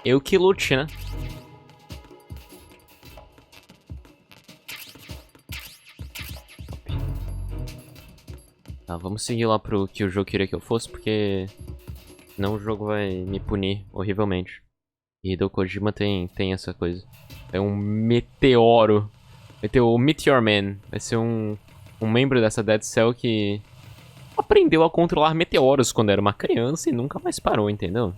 Eu que lute, né? Tá, vamos seguir lá pro que o jogo queria que eu fosse, porque... Senão o jogo vai me punir horrivelmente. E do Kojima tem essa coisa. É um meteoro. Vai ter o Meteor Man. Vai ser um membro dessa Dead Cell que... aprendeu a controlar meteoros quando era uma criança e nunca mais parou, entendeu?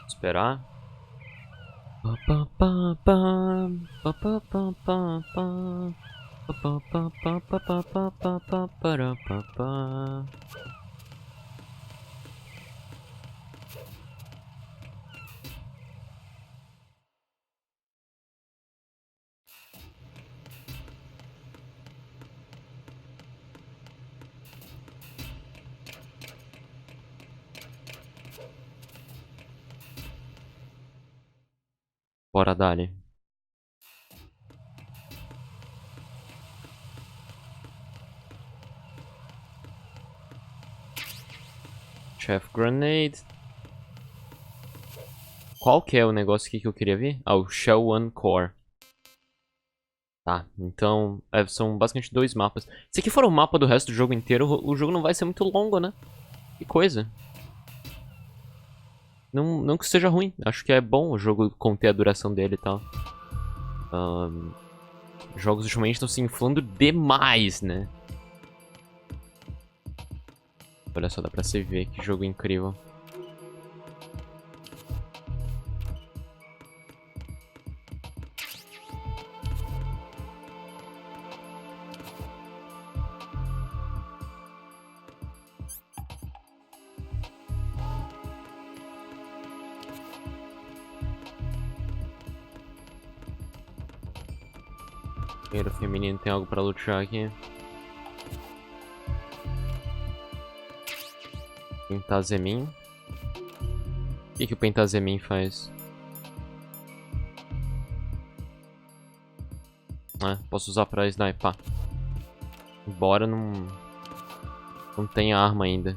Esperar. Bora, dali. Chef Grenade. Qual que é o negócio aqui que eu queria ver? Ah, o Shell One Core. Tá, então são basicamente 2 mapas. Se aqui for o mapa do resto do jogo inteiro, o jogo não vai ser muito longo, né? Que coisa. Não que seja ruim, acho que é bom o jogo conter a duração dele e tal. Jogos ultimamente estão se inflando demais, né? Olha só, dá pra você ver que jogo incrível. Banheiro feminino, tem algo pra lutear aqui. Pentazemin. O que o Pentazemin faz? Posso usar pra sniper. Embora não tenha arma ainda.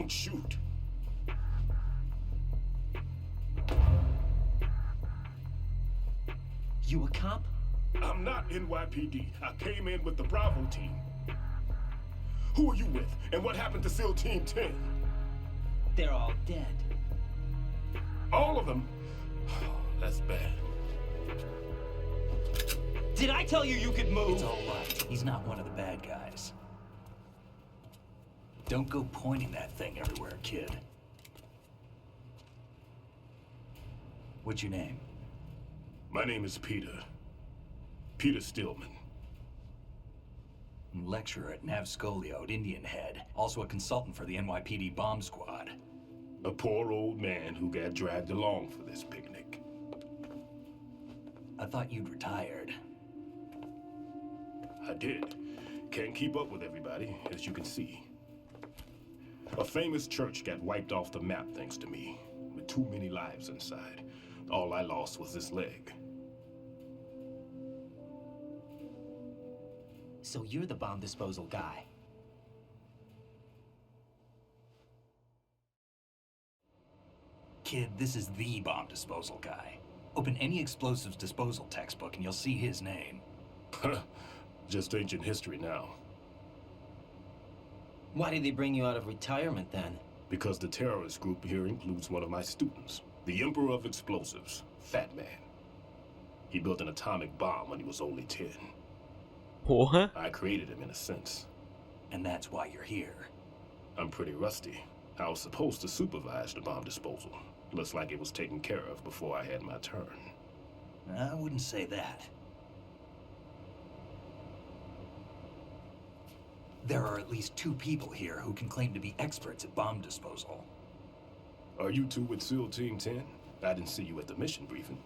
Don't shoot. You a cop? I'm not NYPD. I came in with the Bravo team. Who are you with? And what happened to SEAL Team 10? They're all dead. All of them? That's bad. Did I tell you you could move? It's all right. He's not one of the bad guys. Don't go pointing that thing everywhere, kid. What's your name? My name is Peter. Peter Stillman. Lecturer at Nav Scolio at Indian Head. Also a consultant for the NYPD bomb squad. A poor old man who got dragged along for this picnic. I thought you'd retired. I did. Can't keep up with everybody, as you can see. A famous church got wiped off the map thanks to me, with too many lives inside. All I lost was this leg. So you're the bomb disposal guy. Kid, this is the bomb disposal guy. Open any explosives disposal textbook and you'll see his name. Just ancient history now. Why did they bring you out of retirement then? Because the terrorist group here includes one of my students, the Emperor of Explosives, Fat Man. He built an atomic bomb when he was only 10. Porra. I created him in a sense. And that's why you're here. I'm pretty rusty. I was supposed to supervise the bomb disposal. Looks like it was taken care of before I had my turn. I wouldn't say that. There are at least 2 people here who can claim to be experts at bomb disposal. Are you two with SEAL Team 10? I didn't see you at the mission briefing.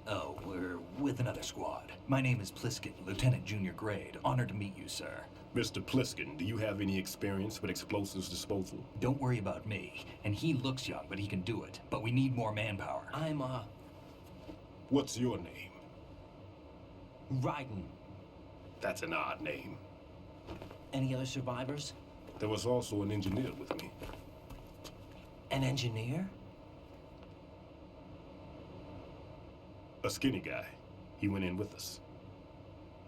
Oh, we're with another squad. My name is Pliskin, Lieutenant Junior Grade. Honored to meet you, sir. Mr. Pliskin, do you have any experience with explosives disposal? Don't worry about me. And he looks young, but he can do it. But we need more manpower. I'm, What's your name? Raiden. That's an odd name. Any other survivors? There was also an engineer with me. An engineer? A skinny guy. He went in with us.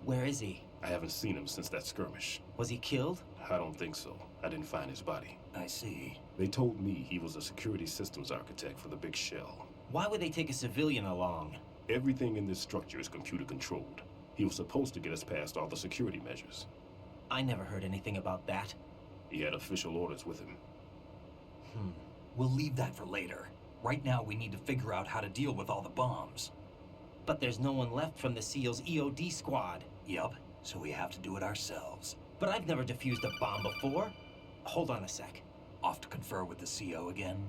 Where is he? I haven't seen him since that skirmish. Was he killed? I don't think so. I didn't find his body. I see. They told me he was a security systems architect for the big shell. Why would they take a civilian along? Everything in this structure is computer controlled. He was supposed to get us past all the security measures. I never heard anything about that. He had official orders with him. We'll leave that for later. Right now, we need to figure out how to deal with all the bombs. But there's no one left from the SEAL's EOD squad. Yup, so we have to do it ourselves. But I've never defused a bomb before. Hold on a sec. Off to confer with the CO again?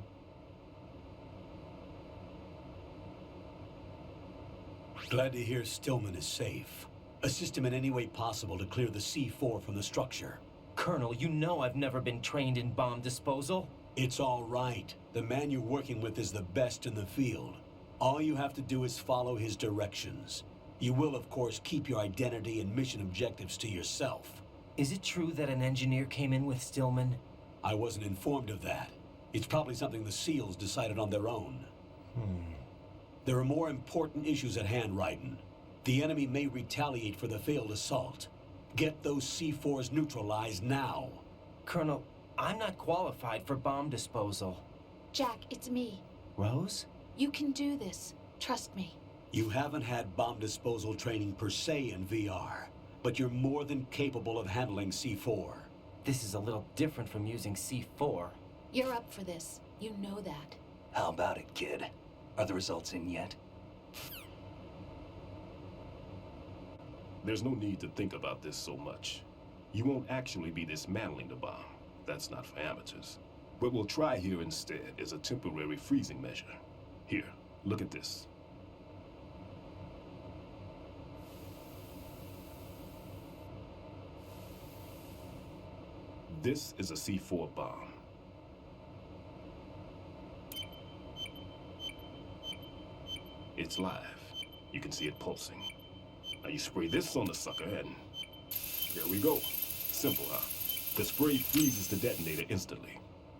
Glad to hear Stillman is safe. Assist him in any way possible to clear the C4 from the structure. Colonel, you know I've never been trained in bomb disposal. It's all right. The man you're working with is the best in the field. All you have to do is follow his directions. You will, of course, keep your identity and mission objectives to yourself. Is it true that an engineer came in with Stillman? I wasn't informed of that. It's probably something the SEALs decided on their own. There are more important issues at hand, Raiden. The enemy may retaliate for the failed assault. Get those C4s neutralized now. Colonel, I'm not qualified for bomb disposal. Jack, it's me. Rose? You can do this. Trust me. You haven't had bomb disposal training per se in VR, but you're more than capable of handling C4. This is a little different from using C4. You're up for this. You know that. How about it, kid? Are the results in yet? There's no need to think about this so much. You won't actually be dismantling the bomb. That's not for amateurs. What we'll try here instead is a temporary freezing measure. Here, look at this. This is a C4 bomb. It's live. You can see it pulsing. Now you spray this on the sucker and there we go. Simple, huh? The spray freezes the detonator instantly.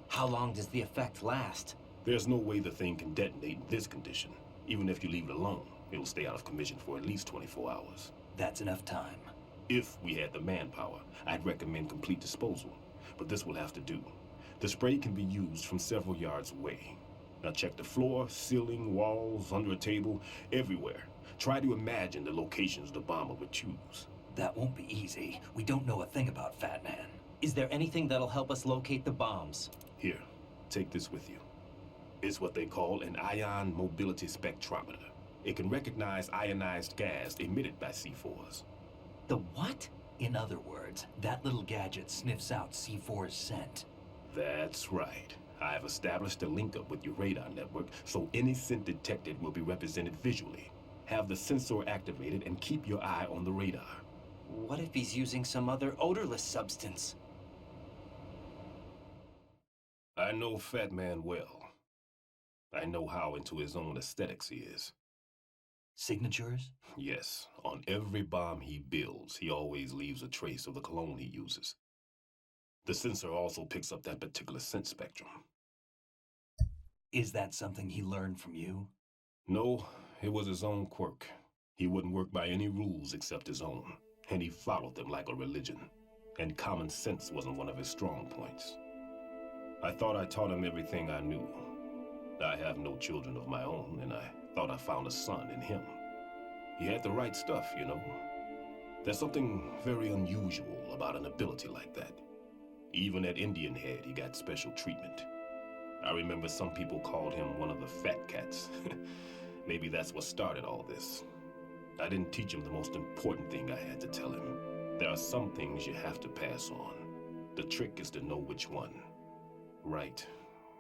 How long does the effect last? There's no way the thing can detonate in this condition. Even if you leave it alone, it'll stay out of commission for at least 24 hours. That's enough time. If we had the manpower, I'd recommend complete disposal. But this will have to do. The spray can be used from several yards away. Now check the floor, ceiling, walls, under a table, everywhere. Try to imagine the locations the bomber would choose. That won't be easy. We don't know a thing about Fat Man. Is there anything that'll help us locate the bombs? Here, take this with you. It's what they call an ion mobility spectrometer. It can recognize ionized gas emitted by C4s. The what? In other words, that little gadget sniffs out C4's scent. That's right. I've established a link-up with your radar network, so any scent detected will be represented visually. Have the sensor activated and keep your eye on the radar. What if he's using some other odorless substance? I know Fat Man well. I know how into his own aesthetics he is. Signatures? Yes, on every bomb he builds, he always leaves a trace of the cologne he uses. The sensor also picks up that particular scent spectrum. Is that something he learned from you? No, it was his own quirk. He wouldn't work by any rules except his own, and he followed them like a religion. And common sense wasn't one of his strong points. I thought I taught him everything I knew. I have no children of my own, and I thought I found a son in him. He had the right stuff, you know. There's something very unusual about an ability like that. Even at Indian Head, he got special treatment. I remember some people called him one of the fat cats. Maybe that's what started all this. I didn't teach him the most important thing I had to tell him. There are some things you have to pass on. The trick is to know which one. Right.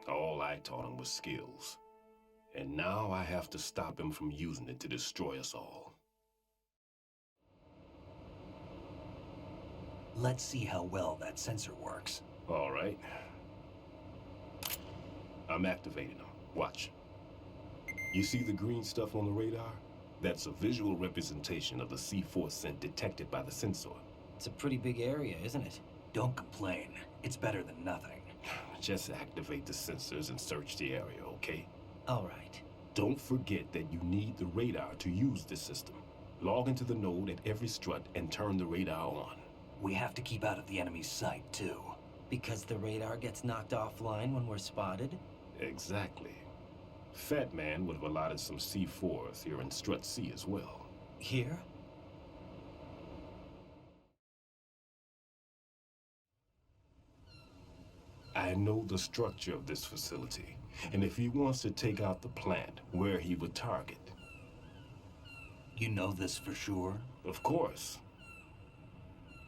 All I taught him was skills. And now I have to stop him from using it to destroy us all. Let's see how well that sensor works. All right. I'm activating them. Watch. You see the green stuff on the radar? That's a visual representation of the C4 scent detected by the sensor. It's a pretty big area, isn't it? Don't complain. It's better than nothing. Just activate the sensors and search the area, okay? All right. Don't forget that you need the radar to use this system. Log into the node at every strut and turn the radar on. We have to keep out of the enemy's sight, too. Because the radar gets knocked offline when we're spotted? Exactly. Fat Man would have allotted some C4s here in Strut C as well. Here? I know the structure of this facility, and if he wants to take out the plant, where he would target. You know this for sure? Of course.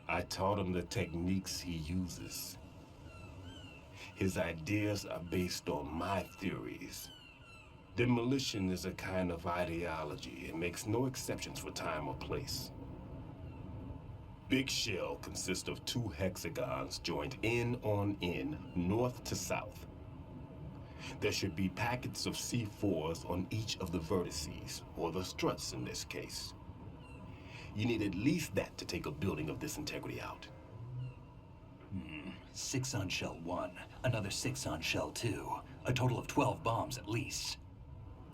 I taught him the techniques he uses. His ideas are based on my theories. Demolition is a kind of ideology. It makes no exceptions for time or place. Big shell consists of 2 hexagons joined end on end, north to south. There should be packets of C4s on each of the vertices, or the struts in this case. You need at least that to take a building of this integrity out. 6 on shell 1, another 6 on shell 2. A total of 12 bombs at least.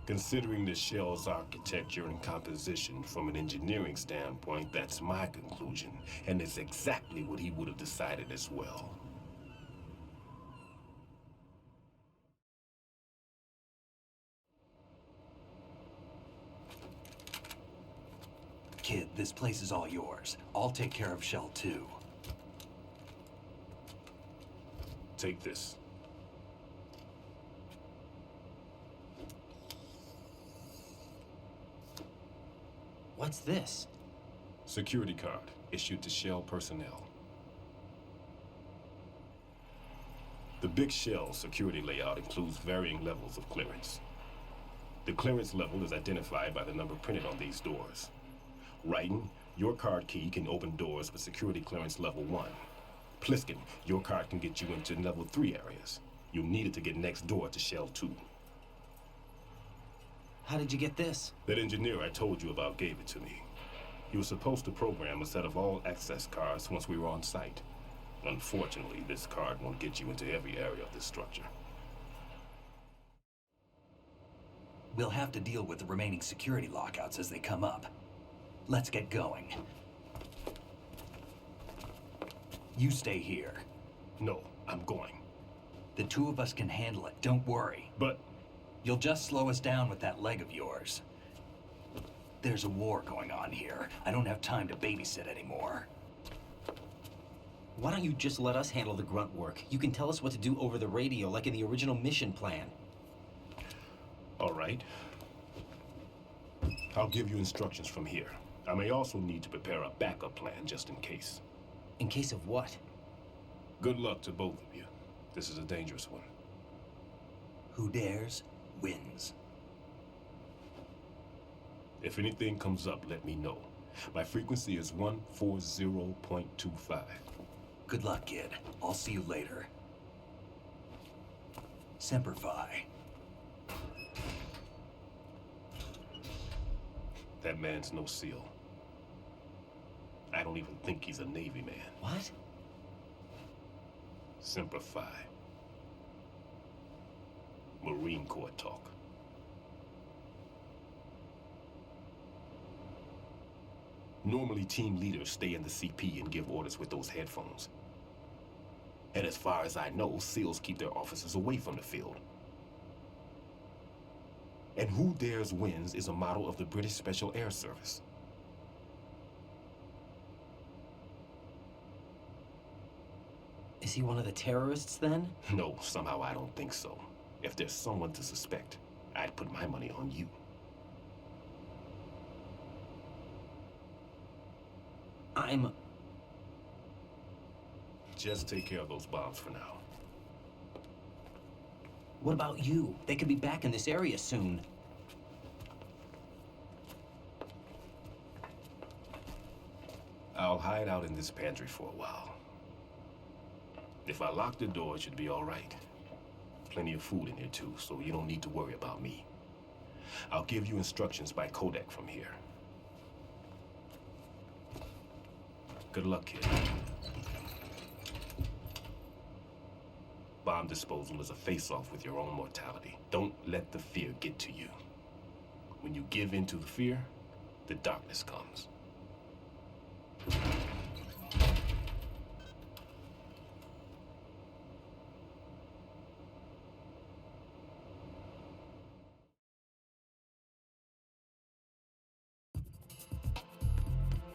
Considering the shell's architecture and composition from an engineering standpoint, that's my conclusion, and it's exactly what he would have decided as well. Kid, this place is all yours. I'll take care of shell 2. Take this. What's this? Security card, issued to Shell personnel. The Big Shell security layout includes varying levels of clearance. The clearance level is identified by the number printed on these doors. Raiden, your card key can open doors with security clearance level 1. Pliskin, your card can get you into level 3 areas. You'll need it to get next door to Shell 2. How did you get this? That engineer I told you about gave it to me. He was supposed to program a set of all access cards once we were on site. Unfortunately, this card won't get you into every area of this structure. We'll have to deal with the remaining security lockouts as they come up. Let's get going. You stay here. No, I'm going. The two of us can handle it, don't worry. But You'll just slow us down with that leg of yours. There's a war going on here. I don't have time to babysit anymore. Why don't you just let us handle the grunt work? You can tell us what to do over the radio, like in the original mission plan. all right. I'll give you instructions from here. I may also need to prepare a backup plan just in case. In case of what? Good luck to both of you. This is a dangerous one. Who dares, wins. If anything comes up, let me know. My frequency is 140.25. Good luck, kid. I'll see you later. Semper Fi. That man's no SEAL. I don't even think he's a Navy man. What? Semper Fi. Marine Corps talk. Normally, team leaders stay in the CP and give orders with those headphones. And as far as I know, SEALs keep their officers away from the field. And Who Dares Wins is a model of the British Special Air Service. Is he one of the terrorists then? No, somehow I don't think so. If there's someone to suspect, I'd put my money on you. Just take care of those bombs for now. What about you? They could be back in this area soon. I'll hide out in this pantry for a while. If I lock the door, it should be all right. Plenty of food in here too, so you don't need to worry about me. I'll give you instructions by codec from here. Good luck, kid. Bomb disposal is a face-off with your own mortality. Don't let the fear get to you. When you give in to the fear, the darkness comes.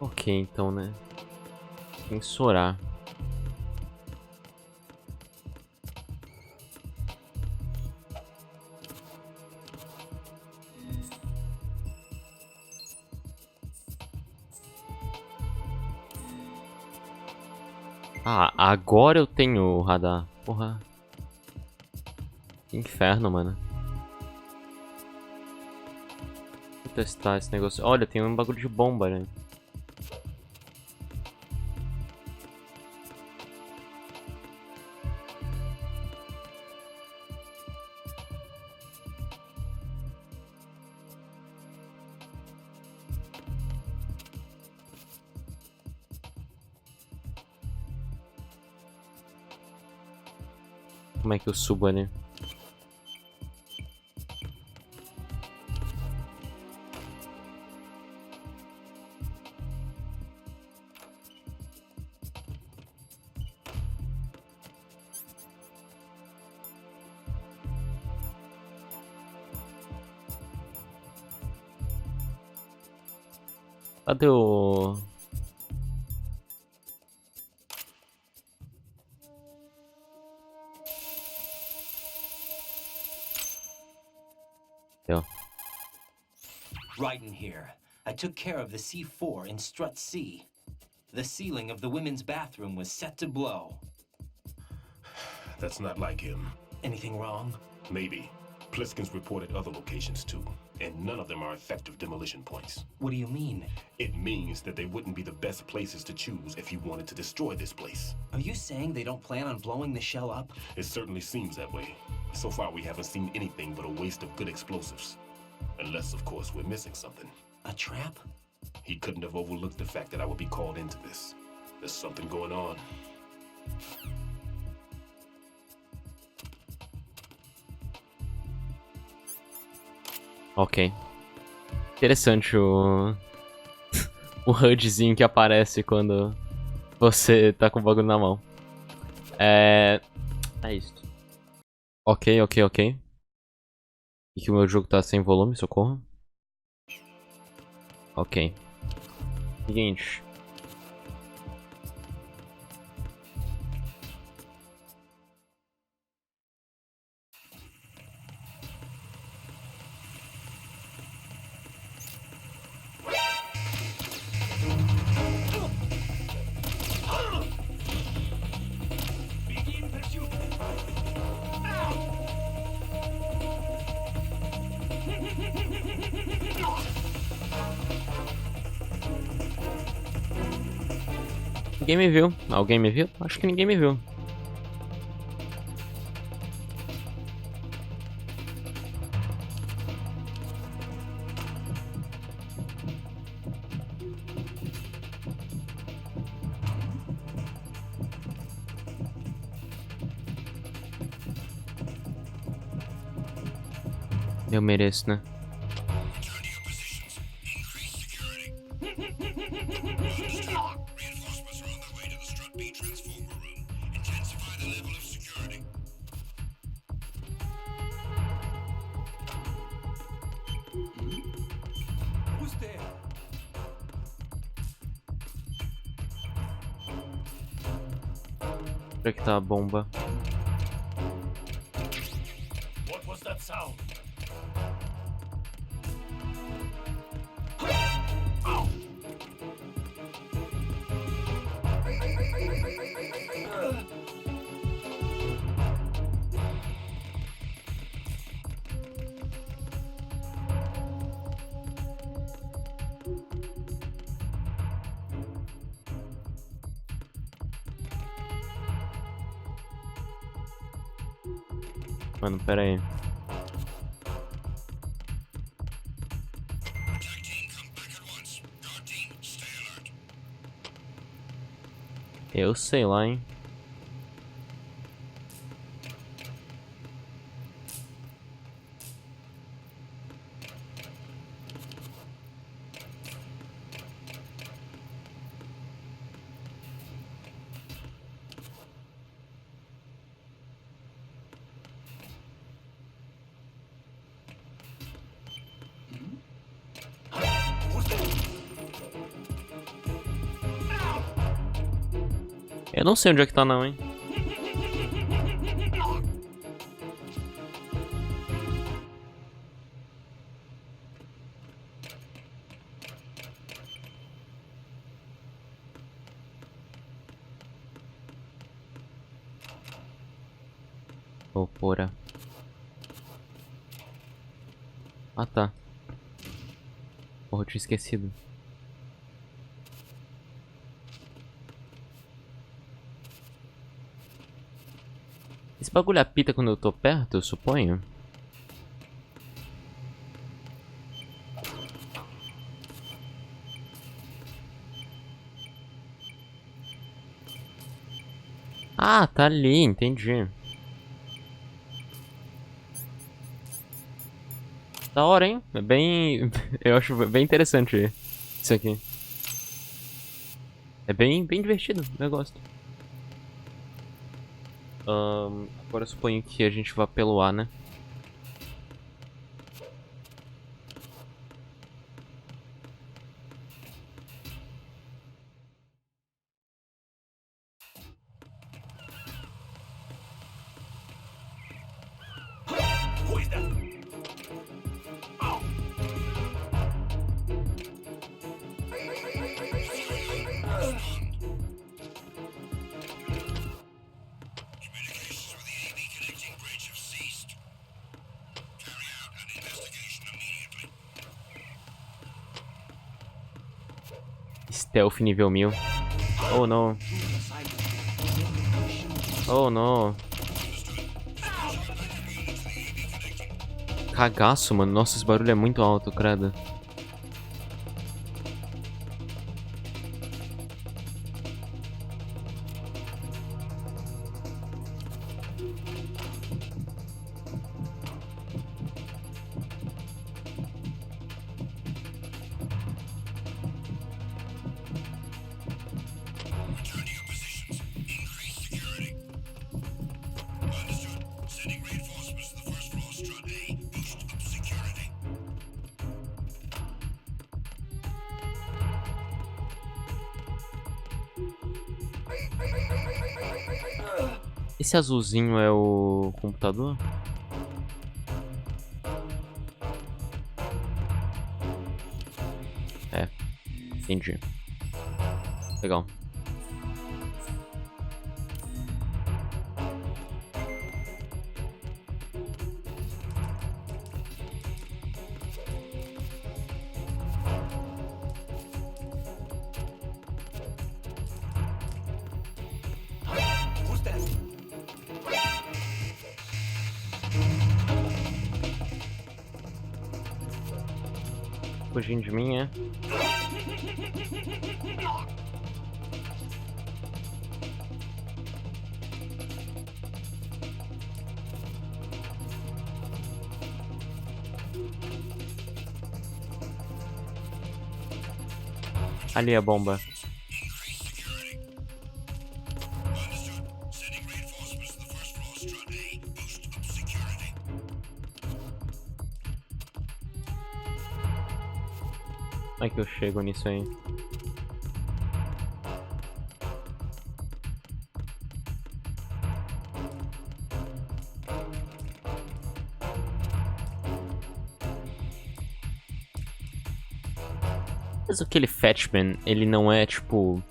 Ok, então, né? Censurar. Ah, agora eu tenho o radar. Porra. Que inferno, mano. Vou testar esse negócio. Olha, tem um bagulho de bomba, né? Como é que eu subo ali? Cadê o... Raiden here. I took care of the C4 in Strut C. The ceiling of the women's bathroom was set to blow. That's not like him. Anything wrong? Maybe. Pliskin's reported other locations too, and none of them are effective demolition points. What do you mean? It means that they wouldn't be the best places to choose if you wanted to destroy this place. Are you saying they don't plan on blowing the shell up? It certainly seems that way. So far, we haven't seen anything but a waste of good explosives. Unless, of course, we're missing something. A trap? He couldn't have overlooked the fact that I would be called into this. There's something going on. Ok. Interessante o... o HUDzinho que aparece quando você tá com o bagulho na mão. É isso. Ok. E que o meu jogo tá sem volume, socorro. Ok. Seguinte. Ninguém me viu. Alguém me viu? Acho que ninguém me viu. Eu mereço, né? Onde é que tá a bomba? What was that sound? Mano, pera aí. Eu sei lá, hein. Eu não sei onde é que tá não, hein. Ô, porra. Ah, tá. Porra, eu tinha esquecido. Esse bagulho apita quando eu tô perto, eu suponho? Ah, tá ali, entendi. Da hora, hein? É bem... eu acho bem interessante isso aqui. É bem divertido, eu gosto. Agora eu suponho que a gente vá pelo A, né? Stealth nível 1000. Oh, não. Oh, não. Cagaço, mano. Nossa, esse barulho é muito alto, credo. Esse azulzinho é o computador? É, entendi. Legal. Who's that? Fugindo de mim, é? Ali a bomba. Como é que eu chego nisso aí? Mas aquele Fetchman, ele não é tipo...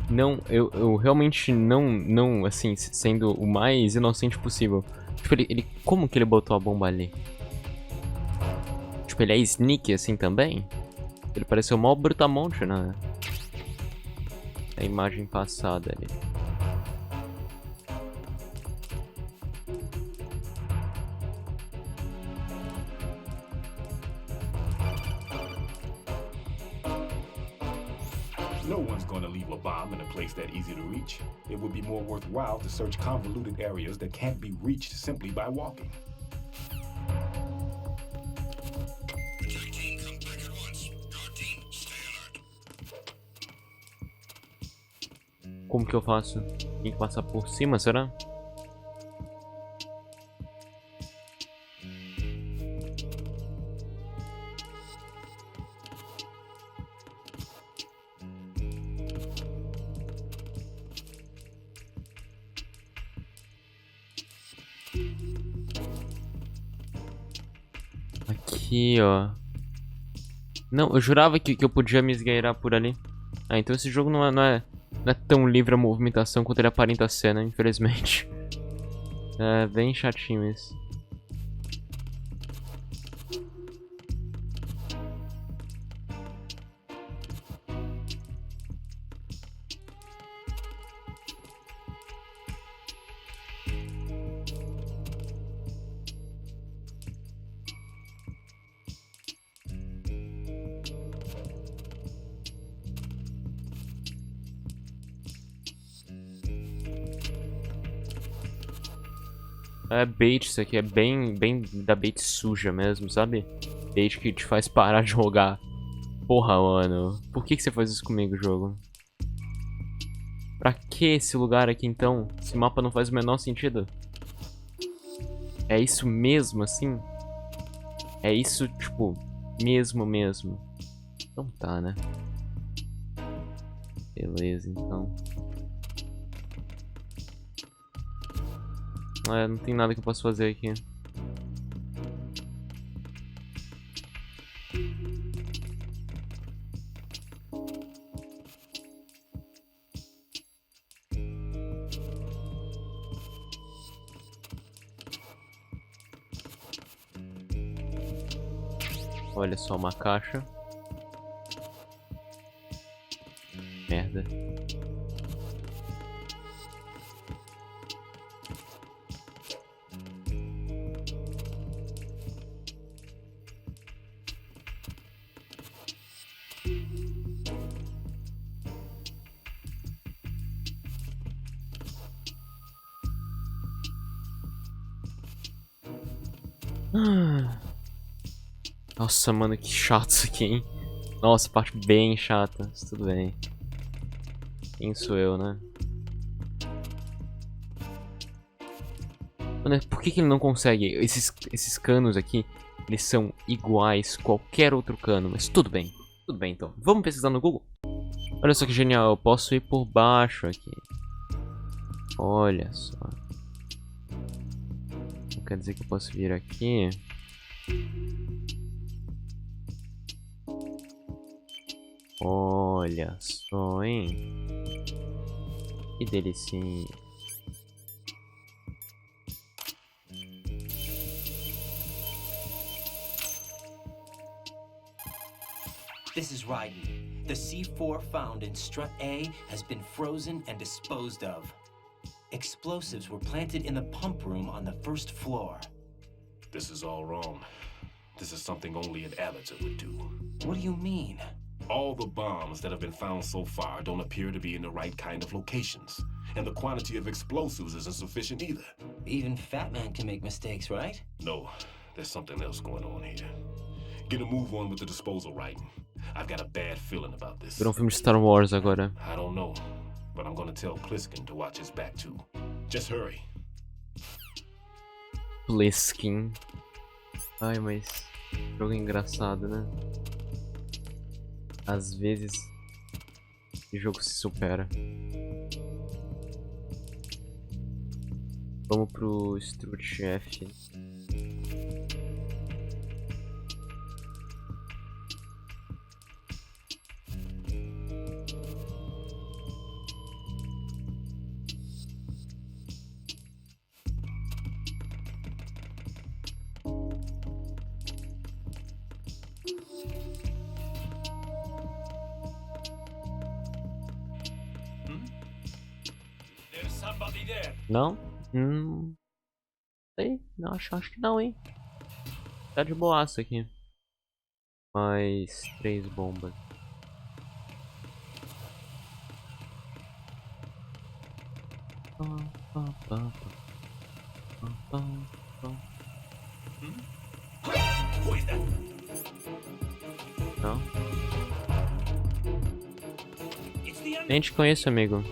Não, eu realmente não, assim, sendo o mais inocente possível. Tipo, como que ele botou a bomba ali? Tipo, ele é sneaky assim também? Ele pareceu mó brutamonte, né? A imagem passada ali. No one's gonna leave a bomb in a place that easy to reach. It would be more worthwhile to search convoluted areas that can't be reached simply by walking. Como que eu faço? Tem que passar por cima, será? Aqui, ó. Não, eu jurava que eu podia me esgueirar por ali. Ah, então esse jogo não é tão livre a movimentação quanto ele aparenta ser, né? Infelizmente. É bem chatinho isso. É bait, isso aqui é bem da bait suja mesmo, sabe? Bait que te faz parar de jogar. Porra, mano. Por que você faz isso comigo, jogo? Pra que esse lugar aqui, então? Esse mapa não faz o menor sentido. É isso mesmo, assim? É isso, tipo, mesmo. Então tá, né? Beleza, então. É, não tem nada que eu possa fazer aqui. Olha só, uma caixa. Merda. Nossa, mano, que chato isso aqui, hein? Nossa, parte bem chata. Mas tudo bem. Quem sou eu, né? Mano, por que ele não consegue? Esses canos aqui, eles são iguais a qualquer outro cano. Mas tudo bem. Tudo bem, então. Vamos pesquisar no Google? Olha só que genial. Eu posso ir por baixo aqui. Olha só. quer dizer que eu posso vir aqui. Olha só, hein? Que delicinha. This is RAIDEN. The C4 found in Strut A has been frozen and disposed of. Explosives were planted in the pump room on the first floor. This is all wrong. This is something only an amateur would do. What do you mean? All the bombs that have been found so far don't appear to be in the right kind of locations. And the quantity of explosives isn't sufficient either. Even Fat Man can make mistakes, right? No, there's something else going on here. Get a move on with the disposal, Raiden. I've got a bad feeling about this. Virou um filme de Star Wars agora. I don't know, but I'm gonna tell Pliskin to watch his back too. Just hurry. Pliskin. Ai, mas jogo engraçado, né? Às vezes o jogo se supera. Vamos pro Strut F. Não? Sei, não, acho que não, hein? Tá de boaça aqui. Mais 3 bombas. Não? Nem te conheço, amigo.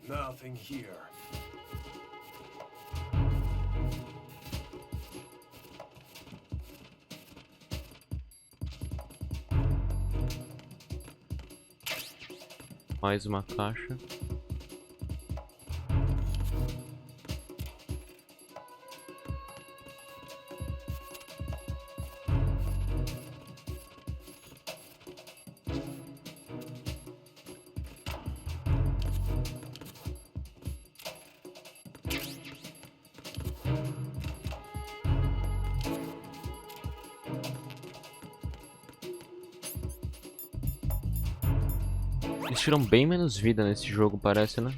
Nothing here. Mais uma caixa. Eles tiram bem menos vida nesse jogo, parece, né?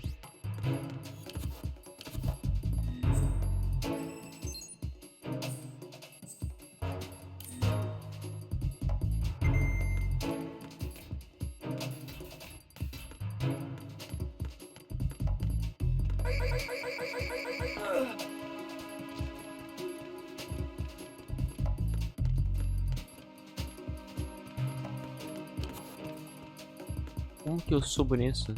Como que eu subo nisso?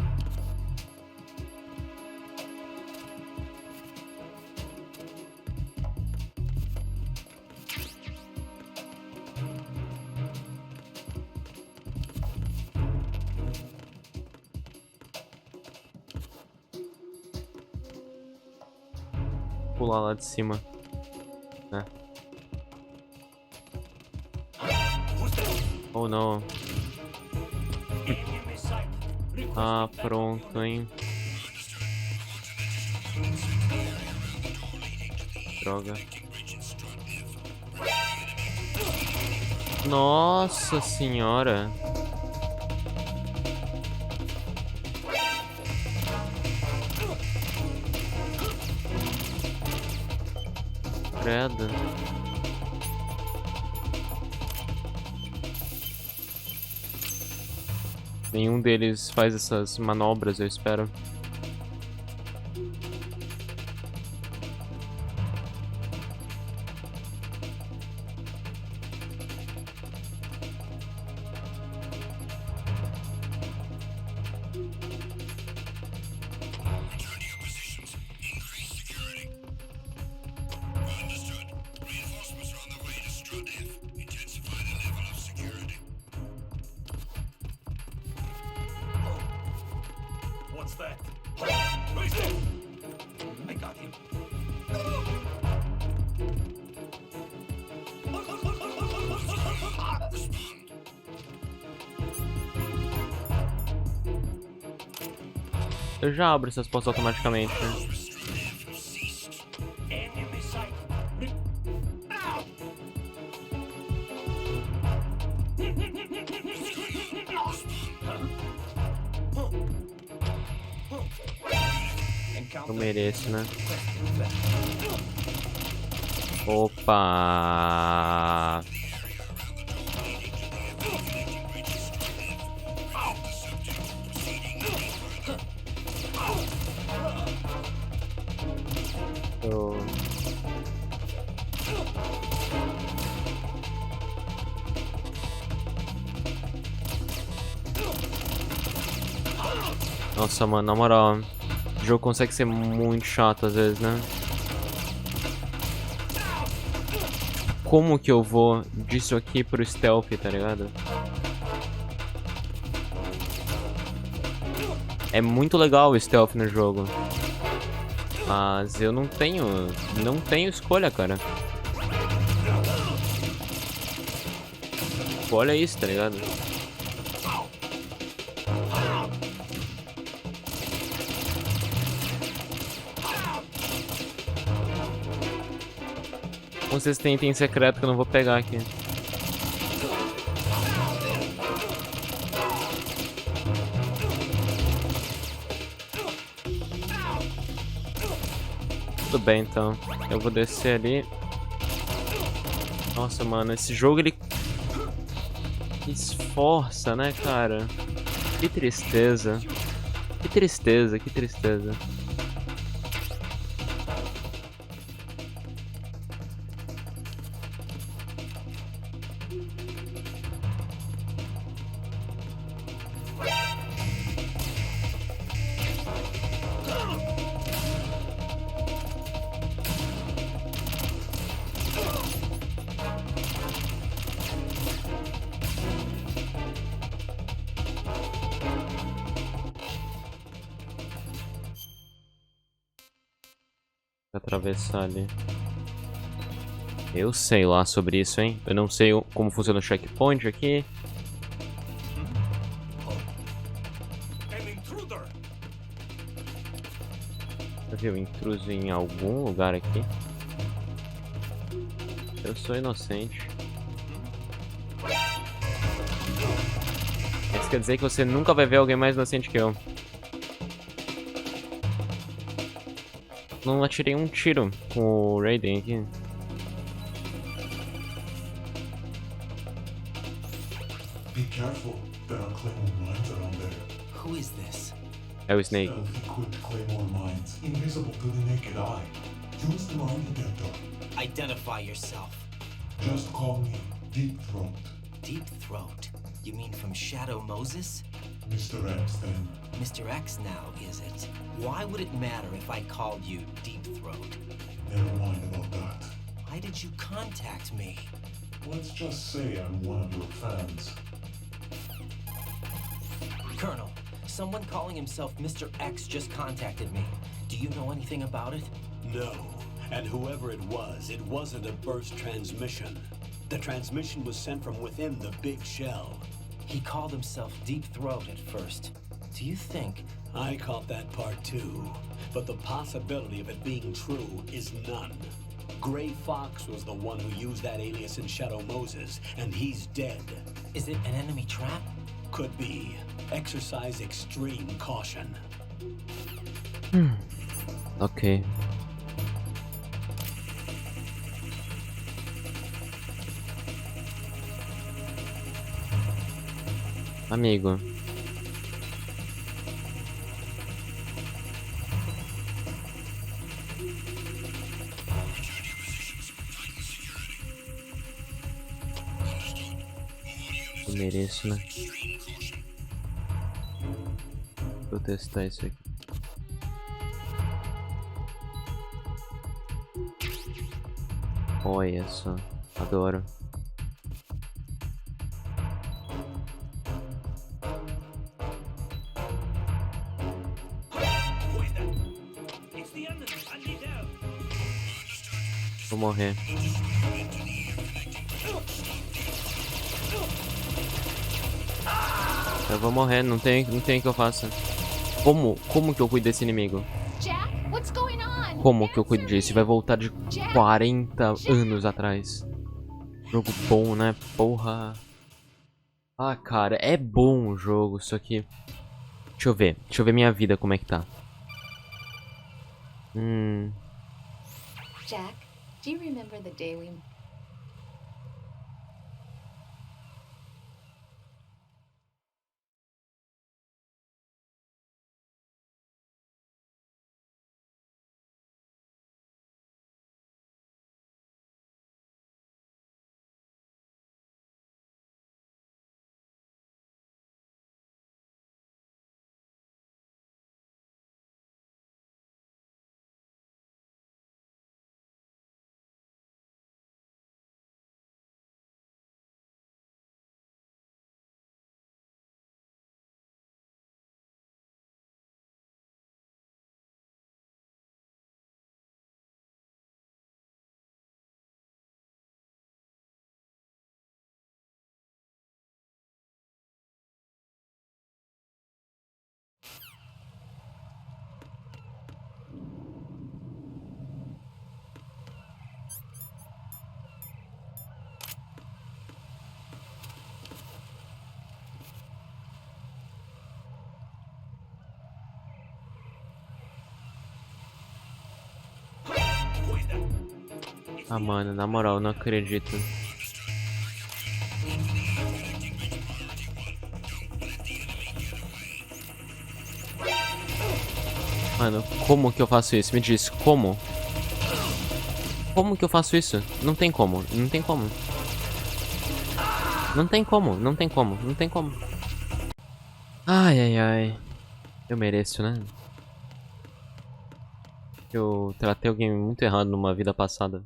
Pular lá de cima, né? Oh não. Ah, pronto, hein? Droga. Nossa senhora. Credo. Nenhum deles faz essas manobras, eu espero. What's that? I got him. Eu já abro essas portas automaticamente, né? Eu mereço, né? Opa! Oh. Nossa, mano, na moral, o jogo consegue ser muito chato às vezes, né? Como que eu vou disso aqui pro stealth, tá ligado? É muito legal o stealth no jogo. Mas eu não tenho escolha, cara. Olha isso, tá ligado? Vocês têm item secreto que eu não vou pegar aqui. Tudo bem, então. Eu vou descer ali. Nossa, mano, esse jogo ele esforça, né, cara? Que tristeza. Que tristeza, que tristeza. Atravessar ali. Eu sei lá sobre isso, hein? Eu não sei como funciona o checkpoint aqui. Eu vi o intruso em algum lugar aqui. Eu sou inocente. Isso quer dizer que você nunca vai ver alguém mais inocente que eu. Não atirei um tiro com o Raiden aqui. Be careful. There are Claymore mines around there. Who is this? É o Snake. Stealthy equipped Claymore mines, invisible to the naked eye. Use the mine detector. Identify yourself. Just call me Deep Throat. Deep Throat? You mean from Shadow Moses? Mr. X, then. Mr. X now, is it? Why would it matter if I called you Deep Throat? Never mind about that. Why did you contact me? Let's just say I'm one of your fans. Colonel, someone calling himself Mr. X just contacted me. Do you know anything about it? No. And whoever it wasn't a burst transmission. The transmission was sent from within the big shell. He called himself Deep Throat at first. Do you think... I caught that part too, but the possibility of it being true is none. Gray Fox was the one who used that alias in Shadow Moses, and he's dead. Is it an enemy trap? Could be. Exercise extreme caution. Ok. Amigo. Eu mereço, né? Vou testar isso aqui. Olha só, adoro. Vou morrer. Eu vou morrer, não tem o que eu faça. Como que eu cuido desse inimigo? Jack, what's going on? Como que eu cuido disso? Vai voltar de 40 anos atrás. Jogo bom, né? Porra. Ah, cara, é bom o jogo, só que... Deixa eu ver minha vida como é que tá. Jack, do you remember the day we... Ah, mano, na moral, não acredito. Mano, como que eu faço isso? Me diz, como? Como que eu faço isso? Não tem como, não tem como. Não tem como, não tem como, não tem como. Ai, ai, ai. Eu mereço, né? Eu tratei alguém muito errado numa vida passada.